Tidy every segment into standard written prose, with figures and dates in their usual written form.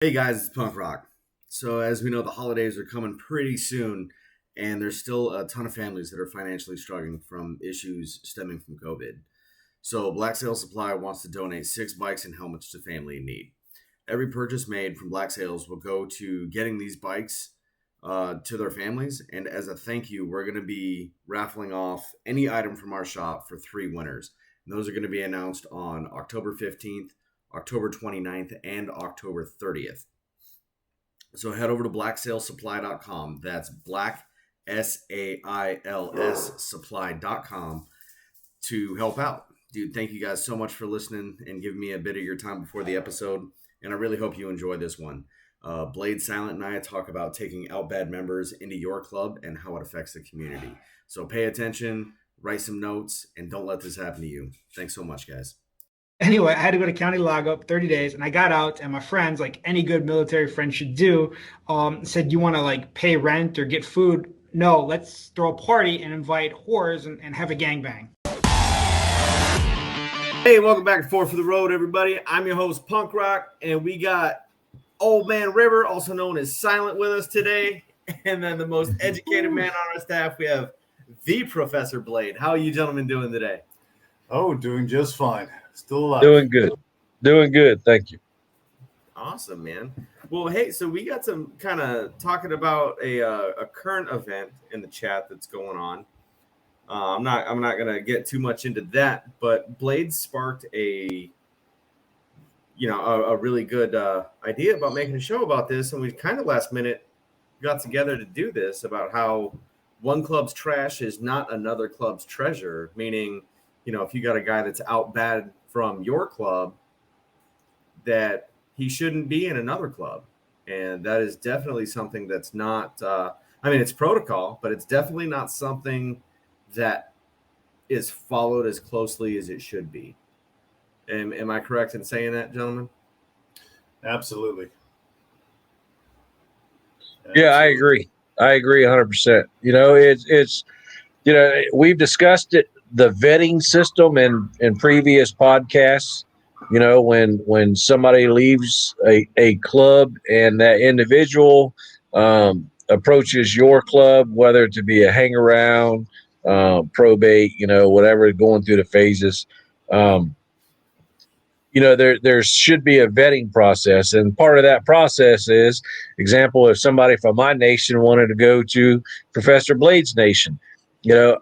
Hey guys, it's Punk Rock. So, as we know, the holidays are coming pretty soon, and there's still a ton of families that are financially struggling from issues stemming from COVID. So, Black Sales Supply wants to donate 6 bikes and helmets to family in need. Every purchase made from Black Sales will go to getting these bikes to their families, and as a thank you, we're going to be raffling off any item from our shop for 3 winners. And those are going to be announced on October 15th, October 29th, and October 30th. So head over to blacksalessupply.com. That's black, SAILS supply.com to help out. Dude, thank you guys so much for listening and giving me a bit of your time before the episode. And I really hope you enjoy this one. Blade Silent and I talk about taking out bad members into your club and how it affects the community. So pay attention, write some notes, and don't let this happen to you. Thanks so much, guys. Anyway, I had to go to county lockup 30 days, and I got out, and my friends, like any good military friend should do, said, "You want to like pay rent or get food? No, let's throw a party and invite whores and have a gangbang." Hey, welcome back to Four for the Road, everybody. I'm your host, Punk Rock, and we got Old Man River, also known as Silent, with us today. And then the most educated man on our staff, we have the Professor Blade. How are you gentlemen doing today? Oh, doing just fine. Still alive. Doing good. Doing good. Thank you. Awesome, man. Well, hey, so we got some kind of talking about a current event in the chat that's going on. I'm not gonna get too much into that, but Blade sparked a really good idea about making a show about this, and we kind of last minute got together to do this about how one club's trash is not another club's treasure. Meaning, if you got a guy that's out bad from your club, that he shouldn't be in another club, and that is definitely something that's not. It's protocol, but it's definitely not something that is followed as closely as it should be. Am I correct in saying that, gentlemen? Absolutely. Yeah, I agree. I agree 100%. We've discussed it, the vetting system in previous podcasts. When somebody leaves a club and that individual approaches your club, whether to be a hang around, probate, whatever, going through the phases. There should be a vetting process, and part of that process is, example, if somebody from my nation wanted to go to Professor Blade's nation,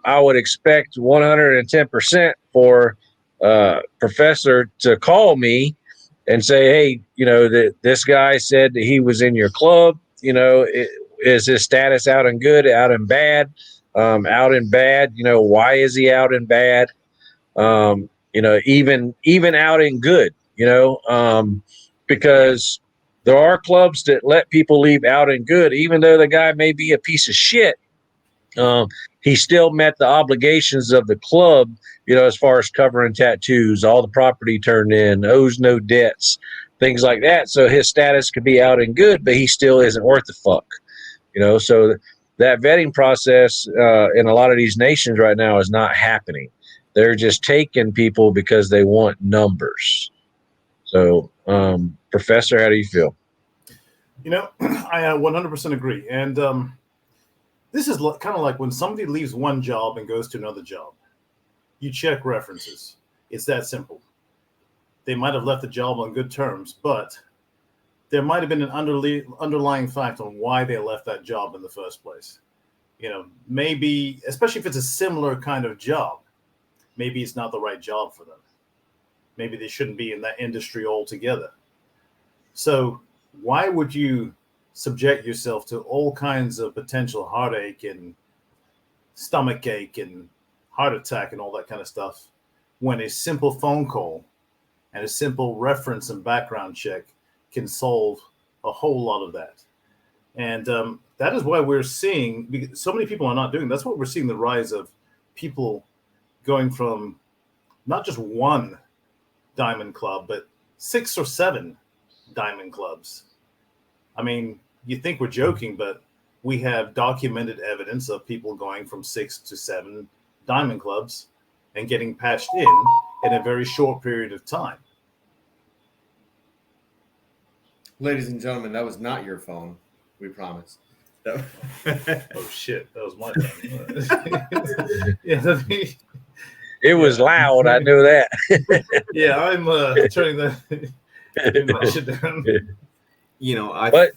I would expect 110% for Professor to call me and say, hey, that this guy said that he was in your club. Is his status out and good, out and bad? Out and bad, why is he out and bad? Even out in good, because there are clubs that let people leave out in good, even though the guy may be a piece of shit. He still met the obligations of the club, as far as covering tattoos, all the property turned in, owes no debts, things like that. So his status could be out in good, but he still isn't worth the fuck, So that vetting process in a lot of these nations right now is not happening. They're just taking people because they want numbers. So, Professor, how do you feel? I 100% agree. And this is kind of like when somebody leaves one job and goes to another job. You check references. It's that simple. They might have left the job on good terms, but there might have been an underlying fact on why they left that job in the first place. Maybe, especially if it's a similar kind of job, maybe it's not the right job for them. Maybe they shouldn't be in that industry altogether. So why would you subject yourself to all kinds of potential heartache and stomach ache and heart attack and all that kind of stuff when a simple phone call and a simple reference and background check can solve a whole lot of that? And that is why we're seeing, because so many people are not doing, that's what we're seeing, the rise of people going from not just one diamond club, but 6 or 7 diamond clubs. I mean, you think we're joking, but we have documented evidence of people going from 6 to 7 diamond clubs and getting patched in a very short period of time. Ladies and gentlemen, that was not your phone. We promise. That- Oh shit, that was my phone. Yeah, It was yeah, loud. I knew that. yeah. I'm turning that shit down. you know, But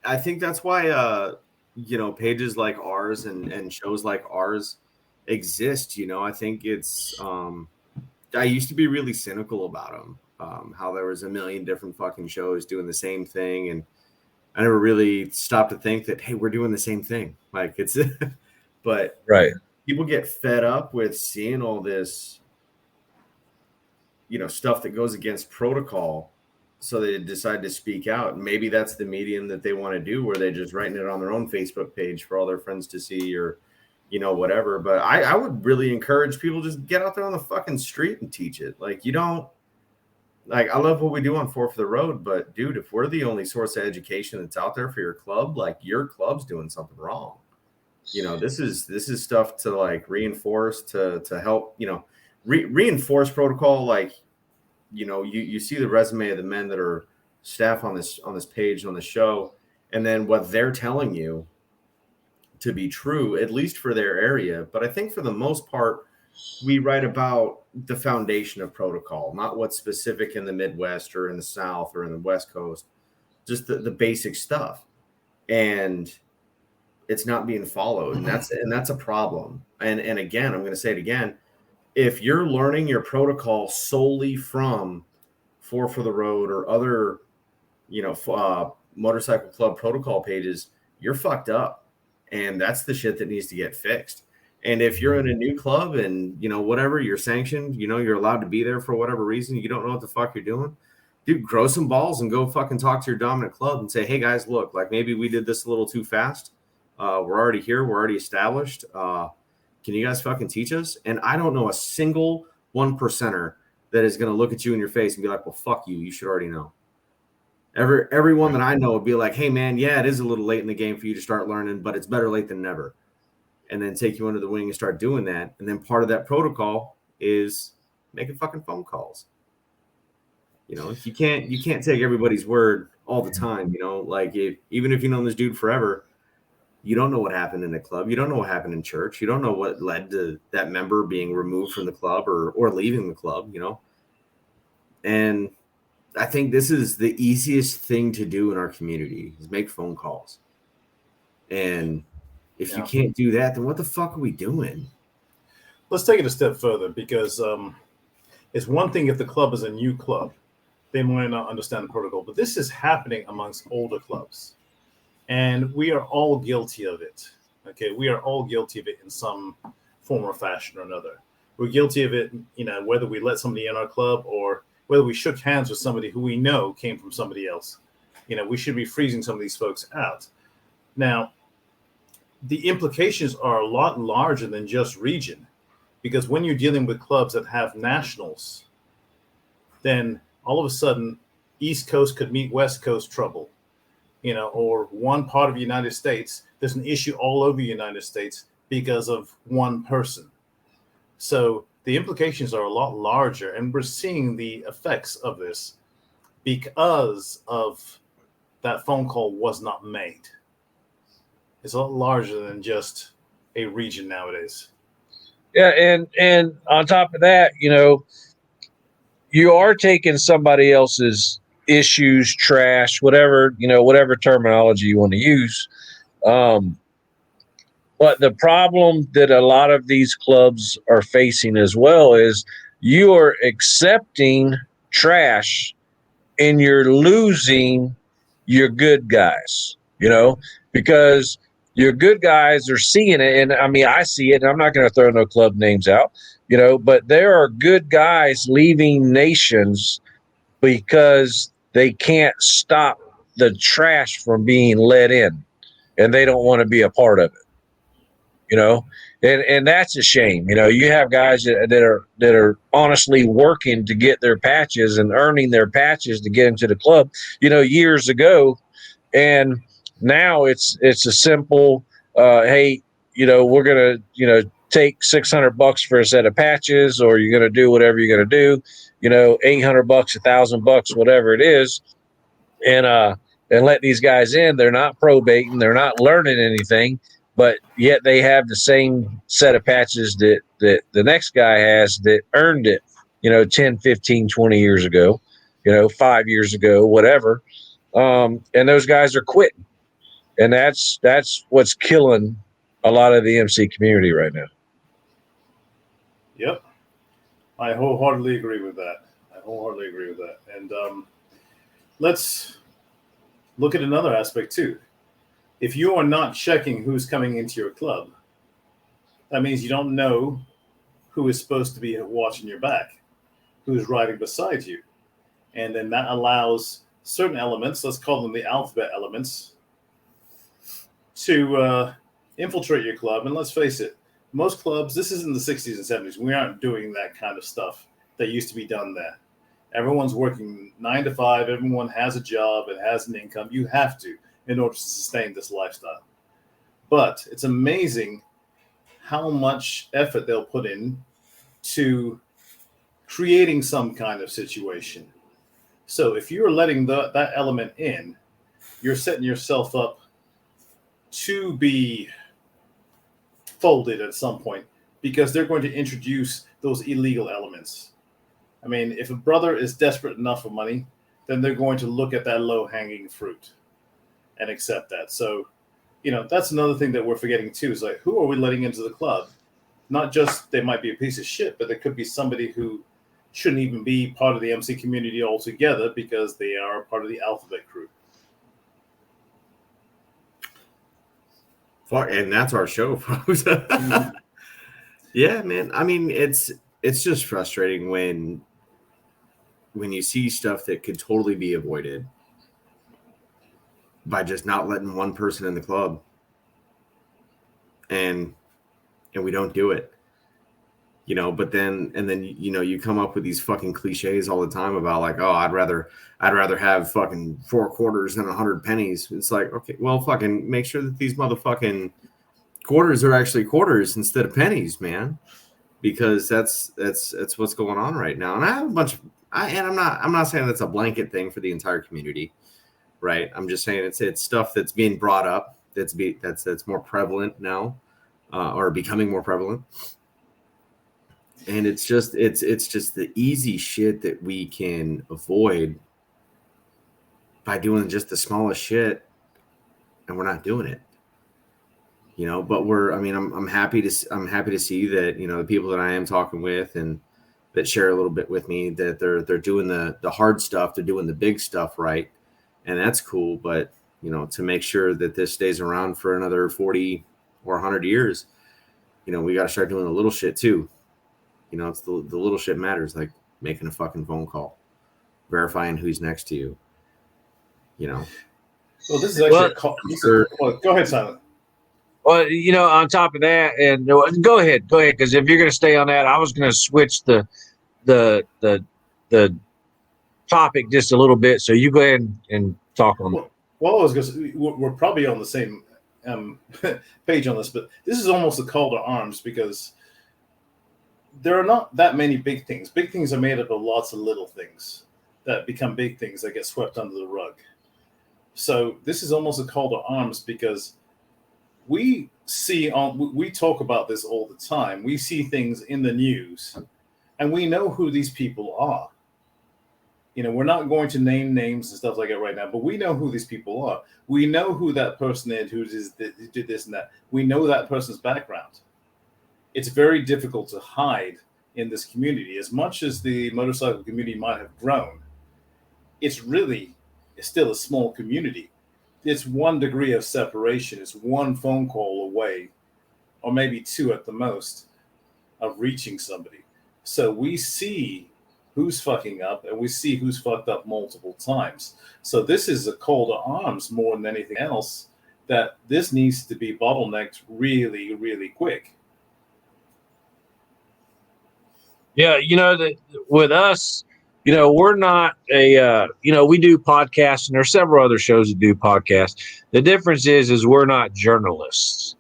I think that's why pages like ours and shows like ours exist. I think it's I used to be really cynical about them. How there was a million different fucking shows doing the same thing, and I never really stopped to think that, hey, we're doing the same thing. Like it's, but right, people get fed up with seeing all this, stuff that goes against protocol. So they decide to speak out. Maybe that's the medium that they want to do, where they're just writing it on their own Facebook page for all their friends to see, or, whatever. But I would really encourage people, just get out there on the fucking street and teach it. Like, you don't, like, I love what we do on Four for the Road, but dude, if we're the only source of education that's out there for your club, like, your club's doing something wrong. This is stuff to, like, reinforce, to help, reinforce protocol. Like, you see the resume of the men that are staff on this page on the show, and then what they're telling you to be true, at least for their area. But I think for the most part, we write about the foundation of protocol, not what's specific in the Midwest or in the South or in the West Coast, just the basic stuff. And it's not being followed. And that's a problem. And again, I'm going to say it again. If you're learning your protocol solely from Four for the Road or other, motorcycle club protocol pages, you're fucked up. And that's the shit that needs to get fixed. And if you're in a new club and, whatever, you're sanctioned, you're allowed to be there for whatever reason, you don't know what the fuck you're doing, dude, grow some balls and go fucking talk to your dominant club and say, hey guys, look, like, maybe we did this a little too fast. We're already here. We're already established. Can you guys fucking teach us? And I don't know a single 1%er that is going to look at you in your face and be like, well, fuck you. You should already know. Everyone that I know would be like, hey man, yeah, it is a little late in the game for you to start learning, but it's better late than never. And then take you under the wing and start doing that. And then part of that protocol is making fucking phone calls. You can't take everybody's word all the time. Like, even if you've known this dude forever, you don't know what happened in the club. You don't know what happened in church. You don't know what led to that member being removed from the club or leaving the club, And I think this is the easiest thing to do in our community, is make phone calls. And if you can't do that, then what the fuck are we doing? Let's take it a step further, because it's one thing if the club is a new club, they might not understand the protocol, but this is happening amongst older clubs. And we are all guilty of it. Okay, we are all guilty of it in some form or fashion or another. We're guilty of it, whether we let somebody in our club or whether we shook hands with somebody who we know came from somebody else. We should be freezing some of these folks out. Now, the implications are a lot larger than just region, because when you're dealing with clubs that have nationals, then all of a sudden, East Coast could meet West Coast trouble. Or one part of the United States, there's an issue all over the United States because of one person. So the implications are a lot larger, and we're seeing the effects of this because of that phone call was not made. It's a lot larger than just a region nowadays. yeah, and on top of that, you are taking somebody else's issues, trash, whatever, whatever terminology you want to use. But the problem that a lot of these clubs are facing as well is you are accepting trash and you're losing your good guys, because your good guys are seeing it. And I mean, I see it, and I'm not going to throw no club names out, but there are good guys leaving nations because they can't stop the trash from being let in, and they don't want to be a part of it, and that's a shame. You have guys that are honestly working to get their patches and earning their patches to get into the club, years ago, and now it's a simple, hey, we're gonna take $600 for a set of patches, or you're gonna do whatever you're gonna do, $800, $1,000, whatever it is. And and let these guys in. They're not probating, they're not learning anything, but yet they have the same set of patches that the next guy has that earned it, 10, 15, 20 years ago, 5 years ago, whatever. And those guys are quitting. And that's what's killing a lot of the MC community right now. Yep. I wholeheartedly agree with that. And let's look at another aspect too. If you are not checking who's coming into your club, that means you don't know who is supposed to be watching your back, who's riding beside you. And then that allows certain elements, let's call them the alphabet elements, to infiltrate your club. And let's face it, most clubs, this is in the 60s and 70s, we aren't doing that kind of stuff that used to be done there. Everyone's working 9 to 5. Everyone has a job and has an income. You have to in order to sustain this lifestyle. But it's amazing how much effort they'll put in to creating some kind of situation. So if you're letting that element in, you're setting yourself up to be folded at some point because they're going to introduce those illegal elements. I mean, if a brother is desperate enough for money, then they're going to look at that low-hanging fruit and accept that. So, that's another thing that we're forgetting too, is like, who are we letting into the club? Not just they might be a piece of shit, but there could be somebody who shouldn't even be part of the MC community altogether because they are part of the alphabet crew. And that's our show, folks. Yeah, man. I mean, it's just frustrating when you see stuff that could totally be avoided by just not letting one person in the club, and we don't do it. But then you come up with these fucking cliches all the time about like, oh, I'd rather have fucking 4 quarters than 100 pennies. It's like, okay, well, fucking make sure that these motherfucking quarters are actually quarters instead of pennies, man, because that's what's going on right now. And I have a bunch of, I'm not saying that's a blanket thing for the entire community, right? I'm just saying it's stuff that's being brought up that's more prevalent now, or becoming more prevalent. And it's just the easy shit that we can avoid by doing just the smallest shit, and we're not doing it. But I'm happy to see that, the people that I am talking with and that share a little bit with me, that they're doing the hard stuff, they're doing the big stuff right. And that's cool. But, to make sure that this stays around for another 40 or 100 years, we got to start doing the little shit too. It's the little shit matters, like making a fucking phone call, verifying who's next to you. Well, this is actually a call. Go ahead, Silent. Well, on top of that, and go ahead, because if you're going to stay on that, I was going to switch the topic just a little bit. So you go ahead and talk on that. Well, I was going to say, we're probably on the same page on this, but this is almost a call to arms because there are not that many big things. Big things are made up of lots of little things that become big things that get swept under the rug. So this is almost a call to arms because we talk about this all the time. We see things in the news and we know who these people are. We're not going to name names and stuff like that right now, but we know who these people are. We know who that person is who did this and that. We know that person's background. It's very difficult to hide in this community. As much as the motorcycle community might have grown, it's still a small community. It's 1 degree of separation. It's 1 phone call away, or maybe 2 at the most, of reaching somebody. So we see who's fucking up, and we see who's fucked up multiple times. So this is a call to arms more than anything else, that this needs to be bottlenecked really, really quick. Yeah, with us, we're not we do podcasts, and there are several other shows that do podcasts. The difference is we're not journalists.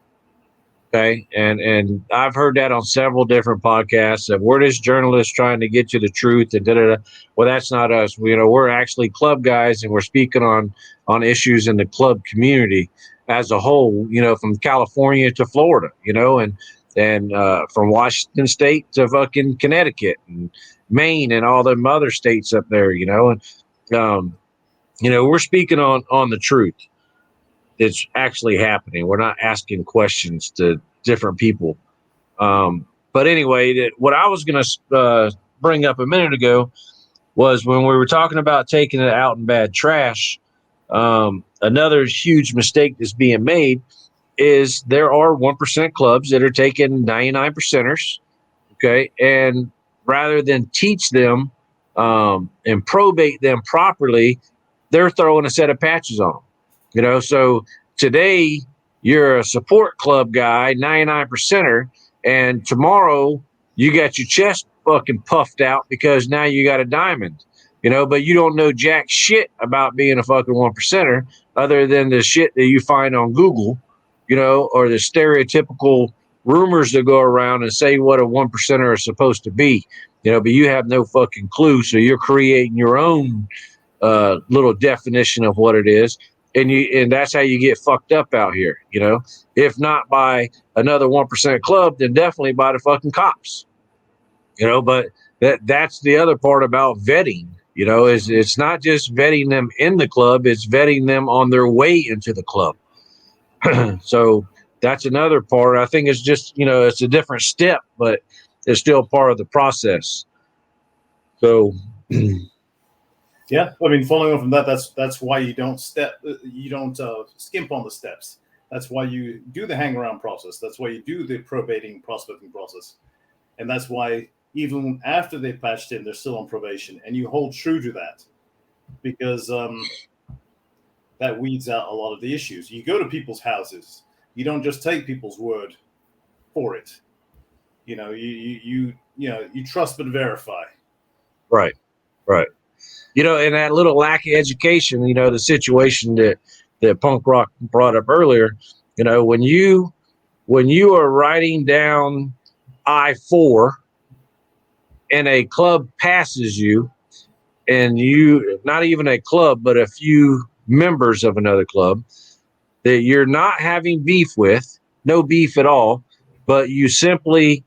Okay. And I've heard that on several different podcasts that we're just journalists trying to get you the truth and da da da. Well, that's not us. We're actually club guys and we're speaking on issues in the club community as a whole, from California to Florida, and from Washington State to fucking Connecticut and Maine and all them other states up there, and we're speaking on the truth that's actually happening. We're not asking questions to different people. But anyway, what I was going to bring up a minute ago was when we were talking about taking it out in bad trash. Another huge mistake that's being made is there are 1% clubs that are taking 99 percenters. Okay. And rather than teach them and probate them properly, they're throwing a set of patches on them. So today you're a support club guy, 99 percenter, and tomorrow you got your chest fucking puffed out because now you got a diamond, but you don't know jack shit about being a fucking 1%er other than the shit that you find on Google, or the stereotypical rumors that go around and say what a 1%er is supposed to be, but you have no fucking clue. So you're creating your own little definition of what it is. And that's how you get fucked up out here, if not by another 1% club, then definitely by the fucking cops, but that's the other part about vetting, is it's not just vetting them in the club, it's vetting them on their way into the club. So that's another part. I think it's just, it's a different step, but it's still part of the process. So yeah, I mean, following on from that, that's why you don't skimp on the steps. That's why you do the hang around process. That's why you do the probating prospecting process, and that's why even after they patched in, they're still on probation, and you hold true to that because that weeds out a lot of the issues. You go to people's houses. You don't just take people's word for it. You trust but verify. Right. And that little lack of education, the situation that Punk Rock brought up earlier, when you are riding down I-4 and a club passes you, and you, not even a club, but a few members of another club that you're not having beef with, no beef at all, but you simply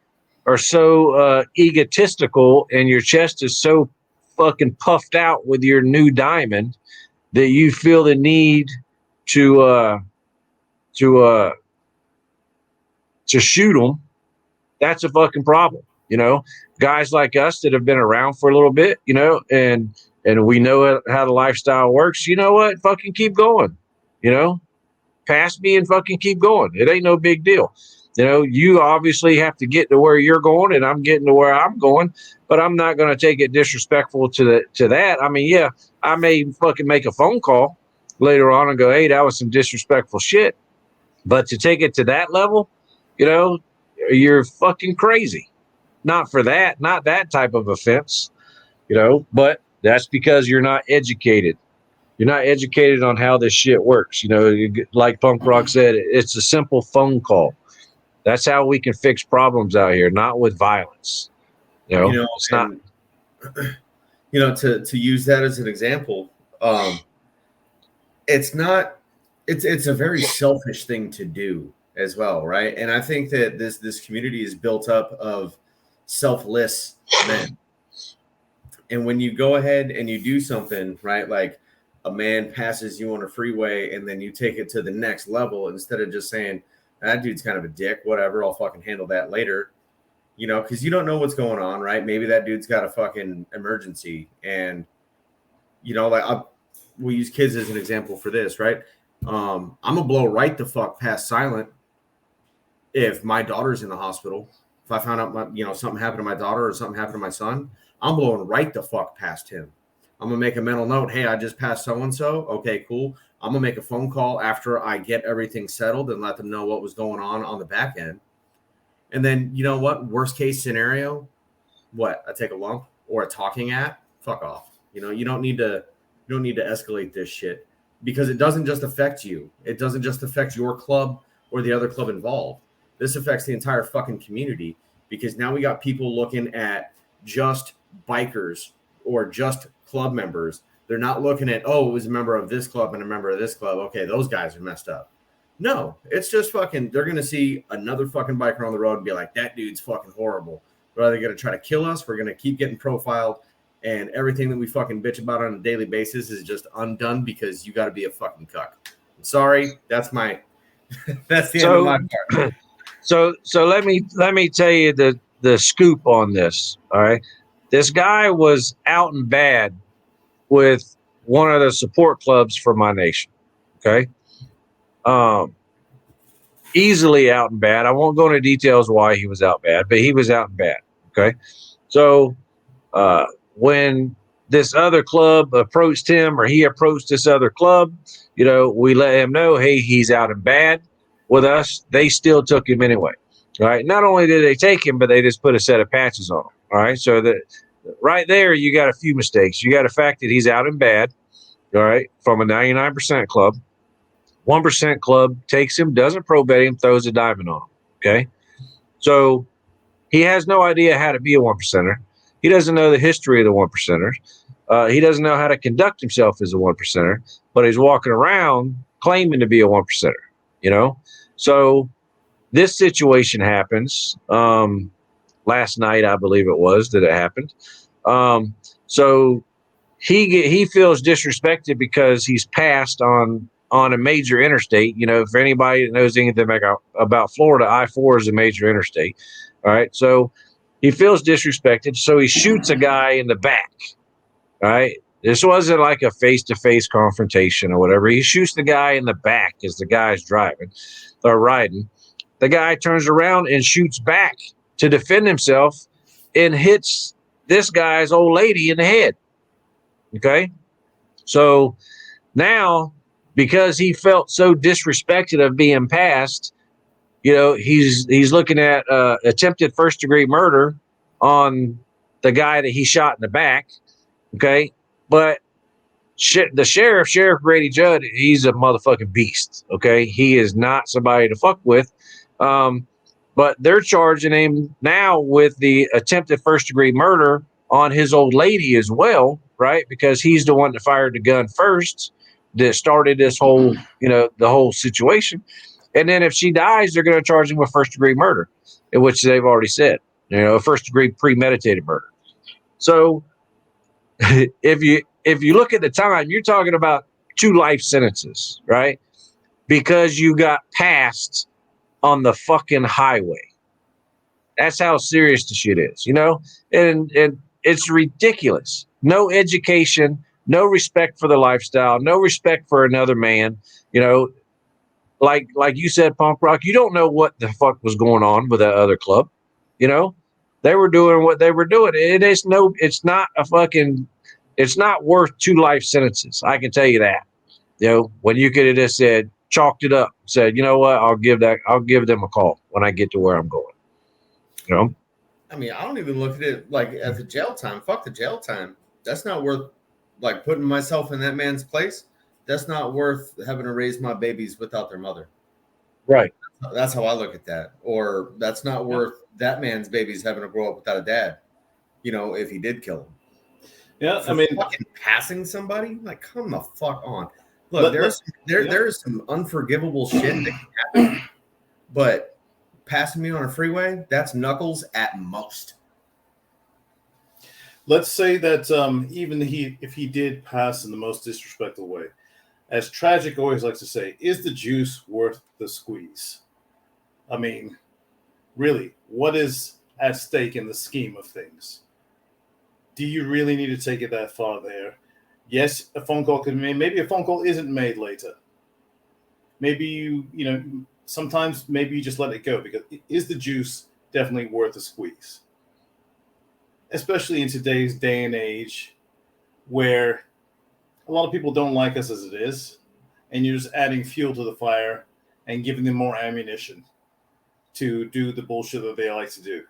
are so egotistical and your chest is so fucking puffed out with your new diamond that you feel the need to shoot them. That's a fucking problem. Guys like us that have been around for a little bit, and we know how the lifestyle works. You know what? Fucking keep going. Pass me and fucking keep going. It ain't no big deal. You obviously have to get to where you're going, and I'm getting to where I'm going, but I'm not going to take it disrespectful to that. I mean, yeah, I may fucking make a phone call later on and go, hey, that was some disrespectful shit. But to take it to that level, you're fucking crazy. Not for that, not that type of offense, but that's because you're not educated. You're not educated on how this shit works. Like Punk Rock said, it's a simple phone call. That's how we can fix problems out here, not with violence. It's not. To use that as an example, it's not. It's a very selfish thing to do as well, right? And I think that this community is built up of selfless men. And when you go ahead and you do something, right, like a man passes you on a freeway and then you take it to the next level instead of just saying, that dude's kind of a dick, whatever, I'll fucking handle that later, because you don't know what's going on, right? Maybe that dude's got a fucking emergency. And, we'll use kids as an example for this, right? I'm going to blow right the fuck past silent if my daughter's in the hospital. If I found out, something happened to my daughter or something happened to my son, I'm blowing right the fuck past him. I'm going to make a mental note. Hey, I just passed so-and-so. Okay, cool. I'm going to make a phone call after I get everything settled and let them know what was going on the back end. And then, you know what? Worst case scenario, what? I take a lump or a talking at? Fuck off. You don't need to escalate this shit because it doesn't just affect you. It doesn't just affect your club or the other club involved. This affects the entire fucking community, because now we got people looking at just bikers or just club members. They're not looking at, oh, it was a member of this club and a member of this club. Okay, those guys are messed up. No, it's just fucking, they're going to see another fucking biker on the road and be like, that dude's fucking horrible. Are they going to try to kill us? We're going to keep getting profiled, and everything that we fucking bitch about on a daily basis is just undone because you got to be a fucking cuck. I'm sorry. That's that's the end of my part. So let me tell you the scoop on this. All right. This guy was out and bad with one of the support clubs for my nation. Okay. Easily out and bad. I won't go into details why he was out bad, but he was out and bad. Okay. So when this other club approached him, or he approached this other club, we let him know, hey, he's out and bad with us. They still took him anyway. All right. Not only did they take him, but they just put a set of patches on him. All right. So that right there, you got a few mistakes. You got the fact that he's out and bad. All right. From a 99% club. 1% club takes him, doesn't probate him, throws a diamond on him. Okay. So he has no idea how to be a 1%er. He doesn't know the history of the 1%ers. He doesn't know how to conduct himself as a 1%er, but he's walking around claiming to be a 1%er, So this situation happens. Last night, I believe it was that it happened. So he feels disrespected because he's passed on a major interstate. For anybody that knows anything about Florida, I-4 is a major interstate. All right. So he feels disrespected. So he shoots a guy in the back. All right. This wasn't like a face-to-face confrontation or whatever. He shoots the guy in the back as the guy's driving or riding. The guy turns around and shoots back to defend himself and hits this guy's old lady in the head. Okay. So now, because he felt so disrespected of being passed, he's looking at attempted first-degree murder on the guy that he shot in the back. Okay. But the Sheriff Grady Judd, he's a motherfucking beast. Okay. He is not somebody to fuck with. But they're charging him now with the attempted first-degree murder on his old lady as well, right? Because he's the one that fired the gun first, that started this whole, the whole situation. And then if she dies, they're going to charge him with first-degree murder, in which they've already said, first-degree premeditated murder. So if you look at the time, you're talking about 2 life sentences, right? Because you got passed on the fucking highway. That's how serious the shit is, and it's ridiculous. No education, no respect for the lifestyle, no respect for another man. Like you said, Punk Rock, you don't know what the fuck was going on with that other club. They were doing what they were doing. It's not worth 2 life sentences. I can tell you that. When you could have just said, chalked it up, said, you know what, I'll give them a call when I get to where I'm going. I mean, I don't even look at it like at the jail time. Fuck the jail time. That's not worth like putting myself in that man's place. That's not worth having to raise my babies without their mother. Right. That's how I look at that. Or that's not worth that man's babies having to grow up without a dad. If he did kill him. Yeah, For fucking passing somebody, like, come the fuck on. Look, there's some unforgivable shit that can happen, but passing me on a freeway, that's knuckles at most. Let's say that even if he did pass in the most disrespectful way, as Tragic always likes to say, is the juice worth the squeeze? I mean, really, what is at stake in the scheme of things? Do you really need to take it that far there? Yes, a phone call could be made. Maybe a phone call isn't made later. Maybe sometimes maybe you just let it go, because is the juice definitely worth the squeeze? Especially in today's day and age where a lot of people don't like us as it is, and you're just adding fuel to the fire and giving them more ammunition to do the bullshit that they like to do.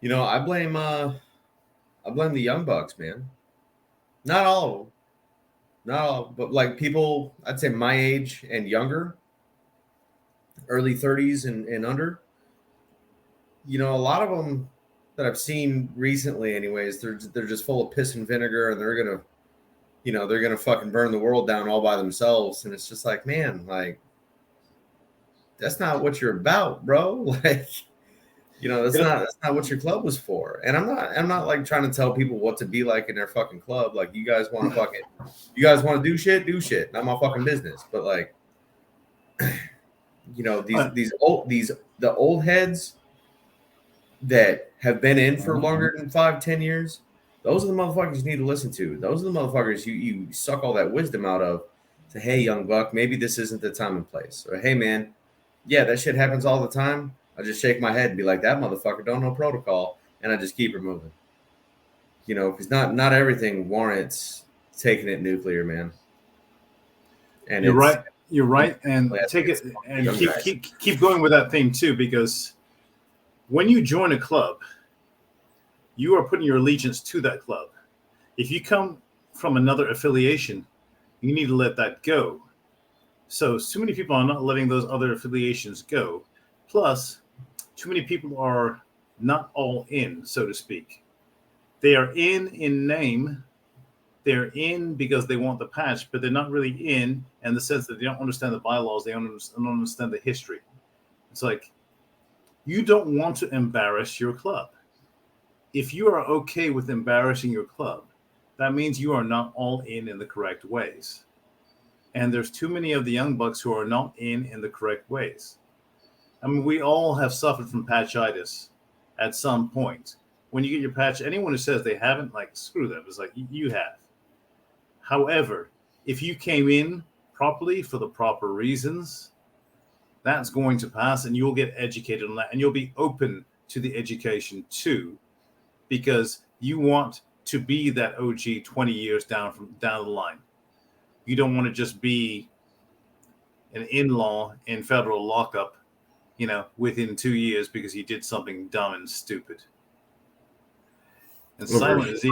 I blame the young bucks, man. Not all of them. Not all, but like people, I'd say my age and younger, early 30s and under. You know, a lot of them that I've seen recently, anyways, they're just full of piss and vinegar, and they're gonna fucking burn the world down all by themselves. And it's just like, man, like that's not what you're about, bro. Like, that's not what your club was for. And I'm not like trying to tell people what to be like in their fucking club. Like, you guys want to do shit, not my fucking business. But like, the old heads that have been in for longer than 5-10 years, those are the motherfuckers you need to listen to. Those are the motherfuckers you suck all that wisdom out of. Say, hey, young buck, maybe this isn't the time and place. Or, hey, man, yeah, that shit happens all the time. I just shake my head and be like, that motherfucker don't know protocol, and I just keep her moving. Because not everything warrants taking it nuclear, man. And you're right, and take it and keep going with that theme too, because when you join a club, you are putting your allegiance to that club. If you come from another affiliation, you need to let that go. So too many people are not letting those other affiliations go. Plus, too many people are not all in, so to speak. They are in name. They're in because they want the patch, but they're not really in the sense that they don't understand the bylaws. They don't understand the history. It's like, you don't want to embarrass your club. If you are okay with embarrassing your club, that means you are not all in the correct ways. And there's too many of the young bucks who are not in the correct ways. I mean, we all have suffered from patchitis at some point. When you get your patch, anyone who says they haven't, like, screw them. It's like, you have. However, if you came in properly for the proper reasons, that's going to pass, and you'll get educated on that, and you'll be open to the education too, because you want to be that OG 20 years down the line. You don't want to just be an in-law in federal lockup, within 2 years because you did something dumb and stupid. And Silent is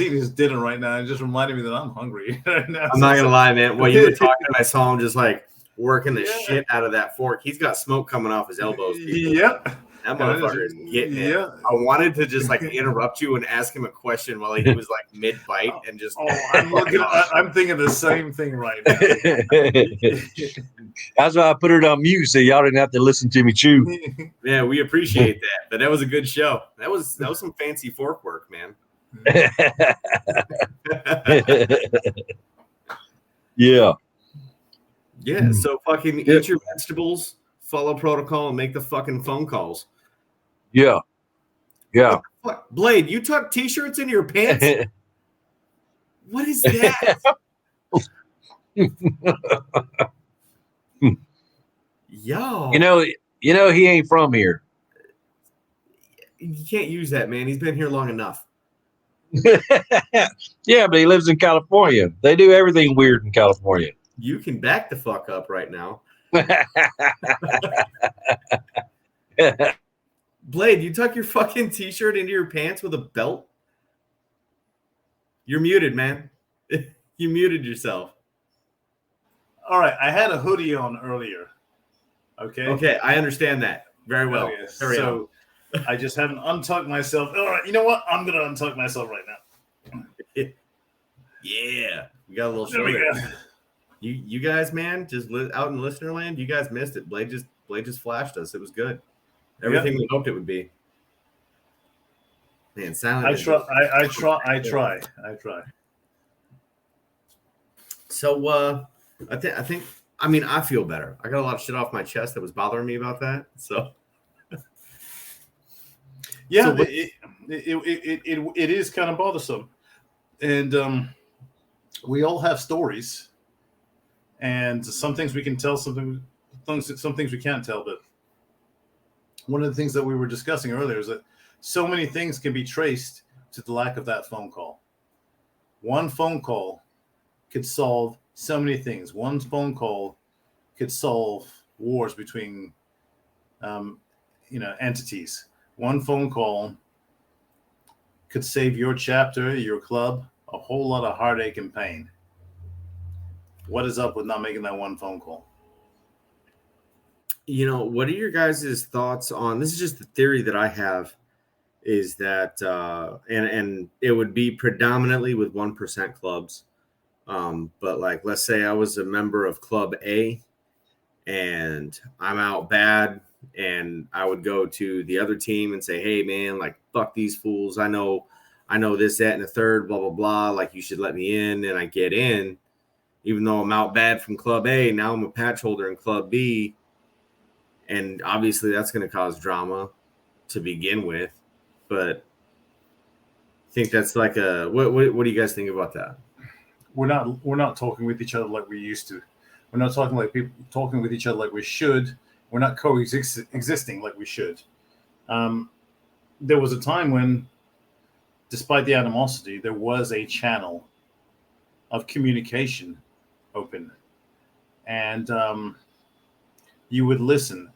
eating his dinner right now. It just reminded me that I'm hungry right now. I'm not gonna lie, man. While you were talking, I saw him just like working the shit out of that fork. He's got smoke coming off his elbows. People. Yep. That motherfucker is getting it. I wanted to just like interrupt you and ask him a question while he was like mid bite and just. I'm thinking the same thing right now. That's why I put it on mute so y'all didn't have to listen to me chew. Yeah, we appreciate that. But that was a good show. That was some fancy fork work, man. Yeah. Yeah. So fucking eat your vegetables, follow protocol, and make the fucking phone calls. Yeah. Yeah. Blade, you tuck t-shirts into your pants? What is that? Yo. You know he ain't from here. You can't use that, man. He's been here long enough. Yeah, but he lives in California. They do everything weird in California. You can back the fuck up right now. Blade, you tuck your fucking t-shirt into your pants with a belt? You're muted, man. You muted yourself. All right, I had a hoodie on earlier. Okay, I understand that very well. Oh, yes. So I just haven't untucked myself. All right, you know what? I'm gonna untuck myself right now. Yeah, we got a little show. You guys, man, just out in listener land, you guys missed it. Blade just flashed us. It was good. Everything we hoped it would be. Man, silent. I try. So I feel better. I got a lot of shit off my chest that was bothering me about that. So yeah, so it is kind of bothersome. And we all have stories. And some things we can tell, some things we can't tell. But one of the things that we were discussing earlier is that so many things can be traced to the lack of that phone call. One phone call could solve so many things. One phone call could solve wars between, entities. One phone call could save your chapter, your club, a whole lot of heartache and pain. What is up with not making that one phone call? What are your guys' thoughts on this? Is just the theory that I have is that, and it would be predominantly with 1% clubs. But like, let's say I was a member of Club A and I'm out bad, and I would go to the other team and say, "Hey, man, like, fuck these fools. I know this, that, and the third, blah, blah, blah. Like, you should let me in." And I get in, even though I'm out bad from Club A. Now I'm a patch holder in Club B. And obviously that's going to cause drama to begin with. But I think that's like what do you guys think about that? We're not talking with each other like we used to. We're not talking like people talking with each other like we should. We're not coexisting like we should. There was a time when, despite the animosity, there was a channel of communication open, and you would listen.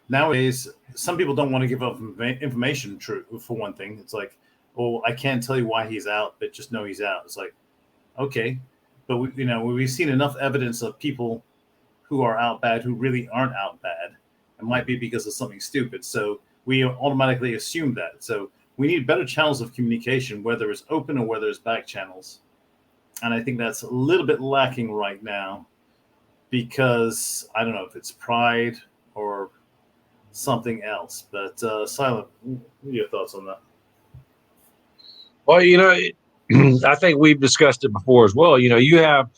Nowadays, some people don't want to give up information. True, for one thing, it's like, "Oh, I can't tell you why he's out, but just know he's out." It's like, okay, but we've seen enough evidence of people who are out bad who really aren't out bad. It might be because of something stupid, so we automatically assume that. So we need better channels of communication, whether it's open or whether it's back channels, and I think that's a little bit lacking right now because I don't know if it's pride or something else. But Silent, what are your thoughts on that? Well, I think we've discussed it before as well. You have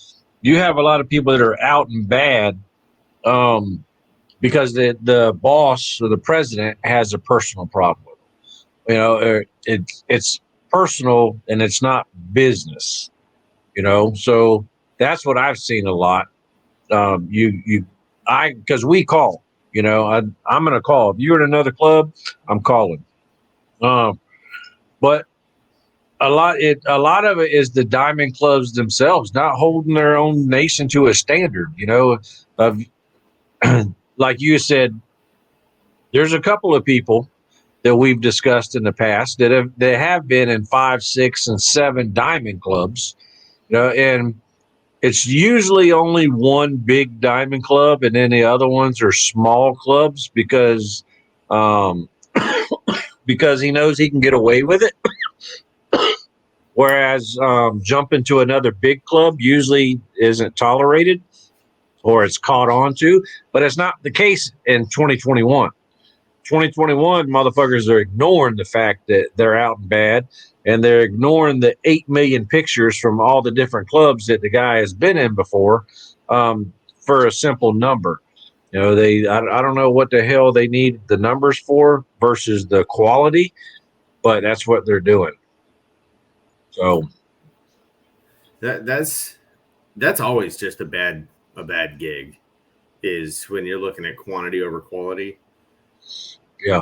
a lot of people that are out and bad um, because the boss or the president has a personal problem with them. It's personal and it's not business. So that's what I've seen a lot. Because we call. I'm going to call. If you're in another club, I'm calling. Um, but a lot of it is the diamond clubs themselves not holding their own nation to a standard. Of like you said, there's a couple of people that we've discussed in the past that have been in 5, 6, and 7 diamond clubs. And it's usually only one big diamond club, and then the other ones are small clubs um, because he knows he can get away with it. Whereas jumping to another big club usually isn't tolerated or it's caught on to, but it's not the case in 2021. 2021, motherfuckers are ignoring the fact that they're out and bad, and they're ignoring the 8 million pictures from all the different clubs that the guy has been in before for a simple number. I don't know what the hell they need the numbers for versus the quality, but that's what they're doing. So that's always just a bad gig, is when you're looking at quantity over quality. yeah.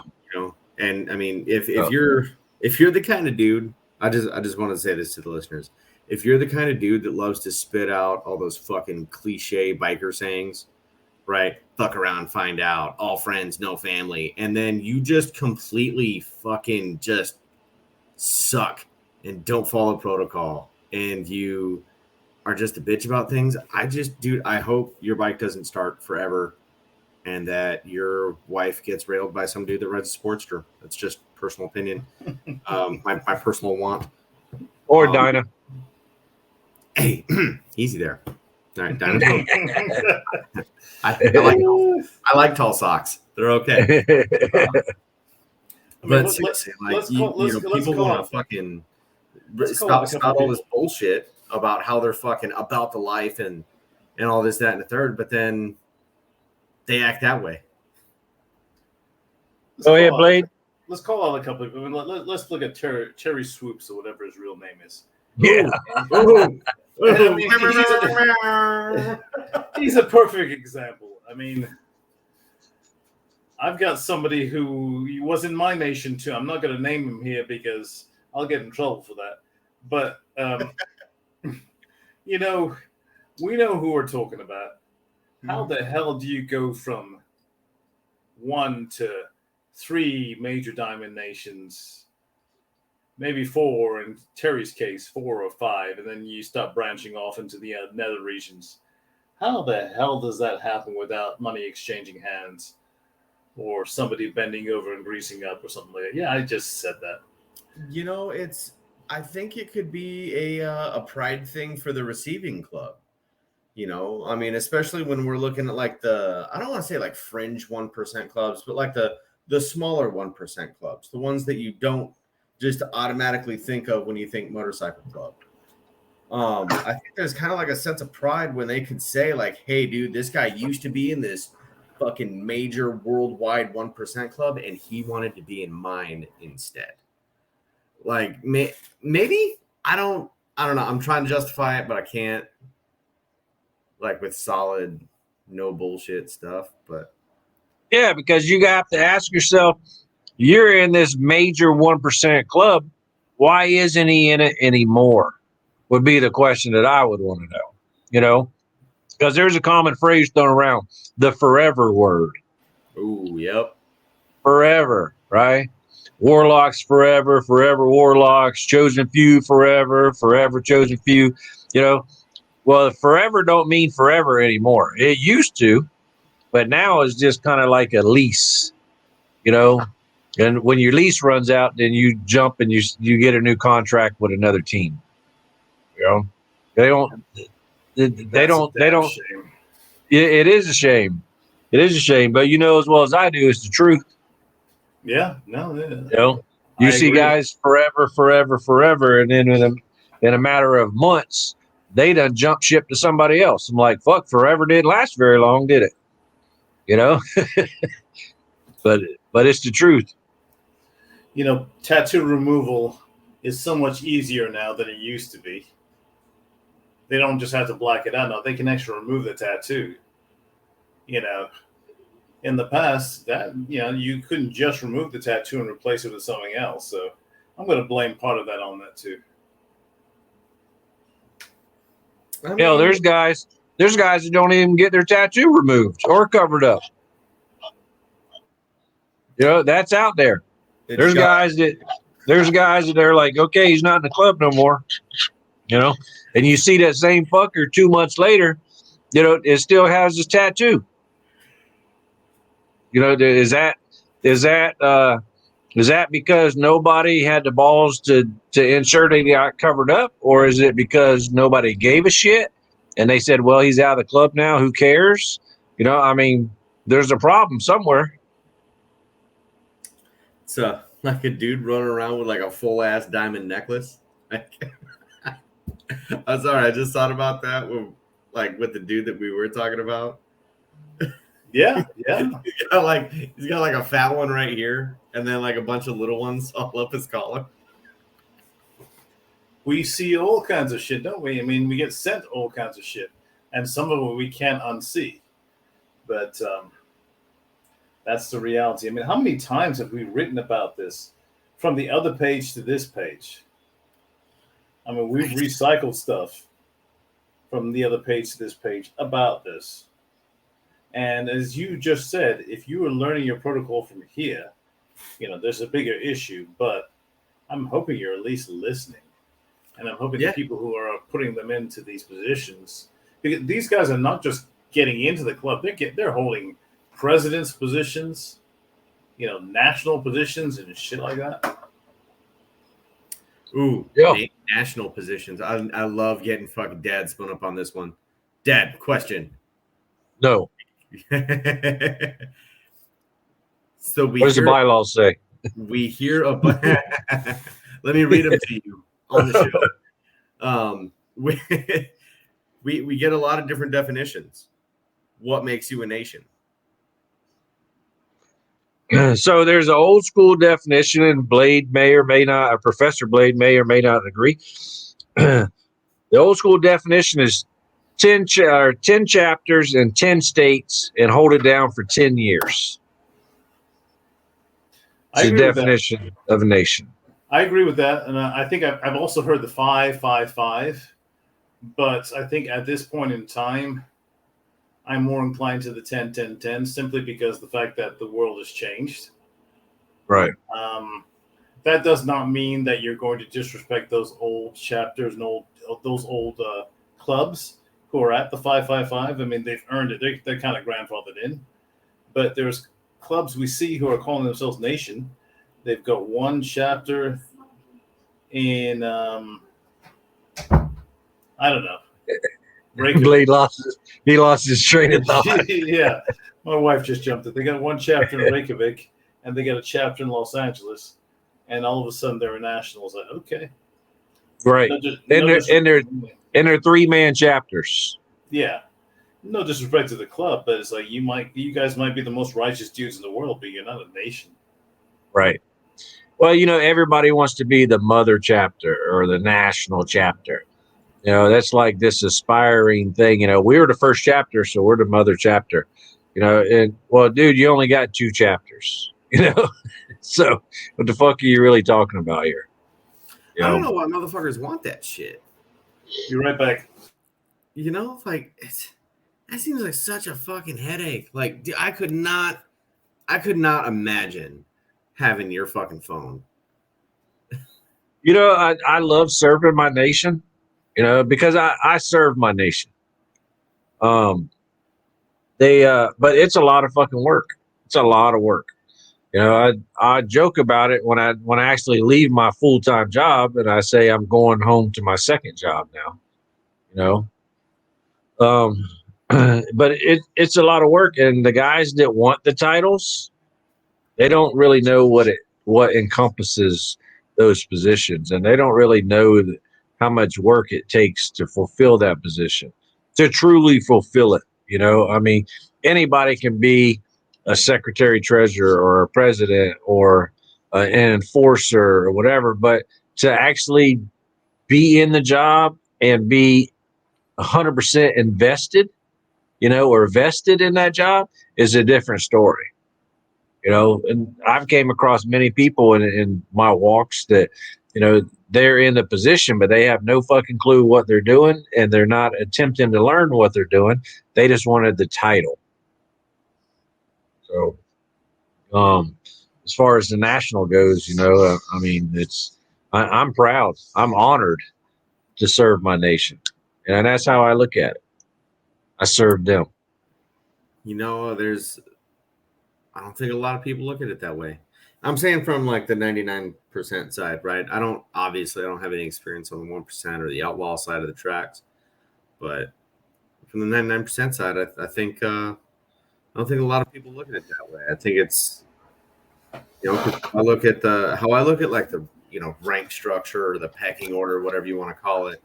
And I mean, if you're the kind of dude, I just want to say this to the listeners. If you're the kind of dude that loves to spit out all those fucking cliche biker sayings, right? Fuck around, find out, all friends, no family, and then you just completely fucking just suck and don't follow protocol, and you are just a bitch about things. Dude, I hope your bike doesn't start forever and that your wife gets railed by some dude that rides a Sportster. That's just personal opinion. My personal want. Or Dinah. Hey, easy there. All right, Dinah. I like tall socks. They're okay. But seriously, people want to fucking stop all this bullshit about how they're fucking about the life and all this, that, and the third, but then they act that way. Yeah, Blade. Let's call out a couple. Let's look at Terry Swoops or whatever his real name is. Yeah. He's a perfect example. I mean, I've got somebody who was in my nation too. I'm not going to name him here because I'll get in trouble for that. But we know who we're talking about. How the hell do you go from 1 to 3 major diamond nations, maybe 4 in Terry's case, 4 or 5, and then you start branching off into the nether regions? How the hell does that happen without money exchanging hands or somebody bending over and greasing up or something like that? Yeah, I just said that. It's. I think it could be a pride thing for the receiving club. I mean, especially when we're looking at like I don't want to say like fringe 1% clubs, but like the smaller 1% clubs, the ones that you don't just automatically think of when you think motorcycle club. I think there's kind of like a sense of pride when they could say like, "Hey, dude, this guy used to be in this fucking major worldwide 1% club, and he wanted to be in mine instead." Like, maybe I don't know. I'm trying to justify it, but I can't. Like with solid, no bullshit stuff, but Yeah, because you have to ask yourself, you're in this major 1% club. Why isn't he in it anymore? Would be the question that I would want to know, because there's a common phrase thrown around, the forever word. ooh, yep. Forever, right? Warlocks forever, forever warlocks, chosen few forever, forever chosen few. You know, well, forever don't mean forever anymore. It used to, but now it's just kind of like a lease, you know. And when your lease runs out, then you jump and you get a new contract with another team. You know, they don't they That's a don't they damn don't. shame. It is a shame. It is a shame, but you know as well as I do, it's the truth. Yeah, no, yeah, You know, you I see agree. guys forever, forever, forever, and then in a matter of months, they done jump ship to somebody else. I'm like, fuck, forever didn't last very long, did it? You know, but but it's the truth. Tattoo removal is so much easier now than it used to be. They don't just have to black it out. No, they can actually remove the tattoo. You know, in the past, that you couldn't just remove the tattoo and replace it with something else. So I'm going to blame part of that on that too. I You know, mean, there's guys that don't even get their tattoo removed or covered up. You know, that's out there. it's There's got guys that there's guys that are like, okay, he's not in the club no more. You know, and you see that same fucker 2 months later. It still has his tattoo. Is that because nobody had the balls to ensure that he got covered up, or is it because nobody gave a shit and they said, well, he's out of the club now, who cares? I mean, there's a problem somewhere. it's like a dude running around with like a full ass diamond necklace. I'm sorry, I just thought about that with the dude that we were talking about. Yeah, yeah. He's got like a fat one right here, and then like a bunch of little ones all up his collar. We see all kinds of shit, don't we? I mean, we get sent all kinds of shit, and some of it we can't unsee. But that's the reality. I mean, how many times have we written about this from the other page to this page? I mean, we've recycled stuff from the other page to this page about this. And as you just said, if you were learning your protocol from here, there's a bigger issue, but I'm hoping you're at least listening. And I'm hoping the Yeah, people who are putting them into these positions, because these guys are not just getting into the club, they're holding president's positions, national positions and shit like that. ooh, Yeah. national positions. I love getting fucking dad spun up on this one. Dad, question. No. So we What does the hear bylaws say? we hear about. Let me read them to you on the show. We, we get a lot of different definitions. What makes you a nation? So there's an old school definition, and Blade may or may not, Professor Blade may or may not agree. The old school definition is 10 chapters in 10 states and hold it down for 10 years. It's I the agree with that. definition of a nation. I agree with that, and I think I've also heard the 5-5-5. But I think at this point in time, I'm more inclined to the 10-10-10 simply because the fact that the world has changed. Right. That does not mean that you're going to disrespect those old chapters and those old clubs. who are at the 555. I mean, they've earned it. They're kind of grandfathered in. But there's clubs we see who are calling themselves Nation. They've got one chapter in I don't know. He lost his train of thought. Yeah, my wife just jumped it. They got one chapter in Reykjavik, and they got a chapter in Los Angeles, and all of a sudden they're a national. It's like, okay, Right. And they're 3-man chapters. Yeah, no disrespect to the club, but it's like you guys might be the most righteous dudes in the world, but you're not a nation. Right. Well, everybody wants to be the mother chapter or the national chapter. That's like this aspiring thing. We were the first chapter, so we're the mother chapter. And well, dude, you only got 2 chapters. So what the fuck are you really talking about here? I don't know why motherfuckers want that shit. You're right back. That seems like such a fucking headache. Like, dude, I could not imagine having your fucking phone. I love serving my nation. Because I serve my nation. But it's a lot of fucking work. It's a lot of work. I joke about it when I actually leave my full-time job and I say I'm going home to my second job now. But it's a lot of work, and the guys that want the titles, they don't really know what encompasses those positions, and they don't really know how much work it takes to fulfill that position, to truly fulfill it. I mean, anybody can be a secretary treasurer or a president or an enforcer or whatever, but to actually be in the job and be 100% invested, or vested in that job is a different story. And I've came across many people in my walks that, they're in the position, but they have no fucking clue what they're doing, and they're not attempting to learn what they're doing. They just wanted the title. So, as far as the national goes, I mean, I'm proud. I'm honored to serve my nation, and that's how I look at it. I serve them. I don't think a lot of people look at it that way. I'm saying from like the 99% side, right? I don't have any experience on the 1% or the outlaw side of the tracks, but from the 99% side, I think I don't think a lot of people look at it that way. I think it's I look at like the rank structure or the pecking order, whatever you want to call it,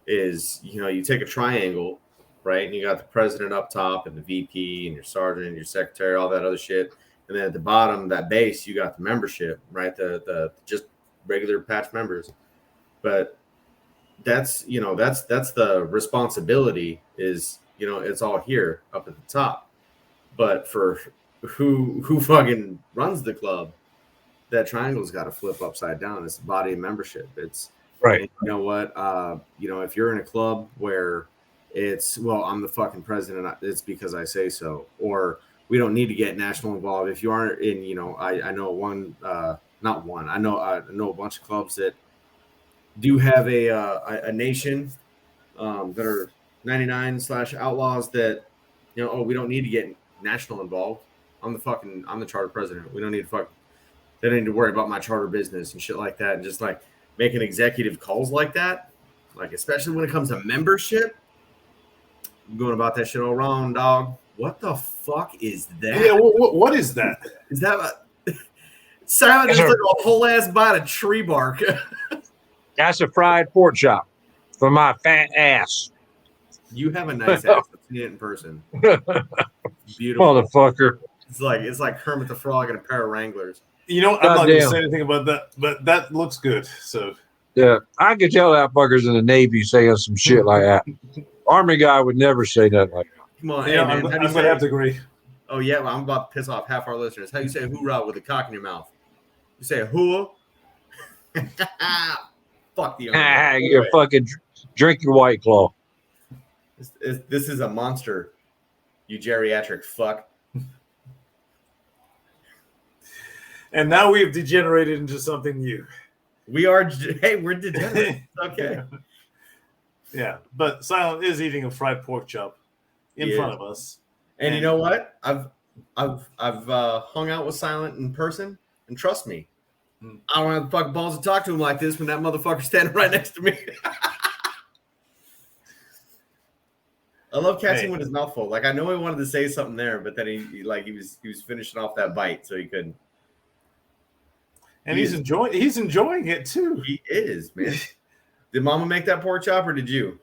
is you take a triangle, right? And you got the president up top and the VP and your sergeant and your secretary, all that other shit. And then at the bottom, that base, you got the membership, right? The just regular patch members. But that's the responsibility is, it's all here up at the top. But for who fucking runs the club, that triangle's got to flip upside down. It's the body of membership. It's right. And you know what? If you're in a club where it's, well, I'm the fucking president, it's because I say so, or we don't need to get national involved. If you aren't in, I know I know a bunch of clubs that do have a nation that are 99/outlaws that, we don't need to get national involved. I'm the charter president. We don't need to they don't need to worry about my charter business and shit like that. And just like making executive calls like that, like especially when it comes to membership, I'm going about that shit all wrong, dog. What the fuck is that? Yeah, what is that? Is that sound just like a whole ass bite of tree bark? That's a fried pork chop for my fat ass. You have a nice ass. I've seen it in person. Beautiful, motherfucker. It's like Kermit the Frog and a pair of Wranglers. I'm not going to say anything about that, but that looks good. So yeah, I could tell that fucker's in the Navy saying some shit like that. Army guy would never say nothing like that. Come on, yeah, man, I'm going to have to agree. Oh yeah, well, I'm about to piss off half our listeners. How you say hoorah with a cock in your mouth? You say hoo. Fuck the Army. You're fucking drink your White Claw. This is a monster, you geriatric fuck. And now we've degenerated into something new. We're degenerate. Okay. Yeah, but Silent is eating a fried pork chop in He front is. of us. And you know what? I've hung out with Silent in person, and trust me, Hmm. I don't have the fucking balls to talk to him like this when that motherfucker's standing right next to me. I love catching Hey, him with his mouth full. Like I know he wanted to say something there, but then he was finishing off that bite, so he couldn't. and He he's enjoying it too. he is, man. Did Mama make that pork chop or did you?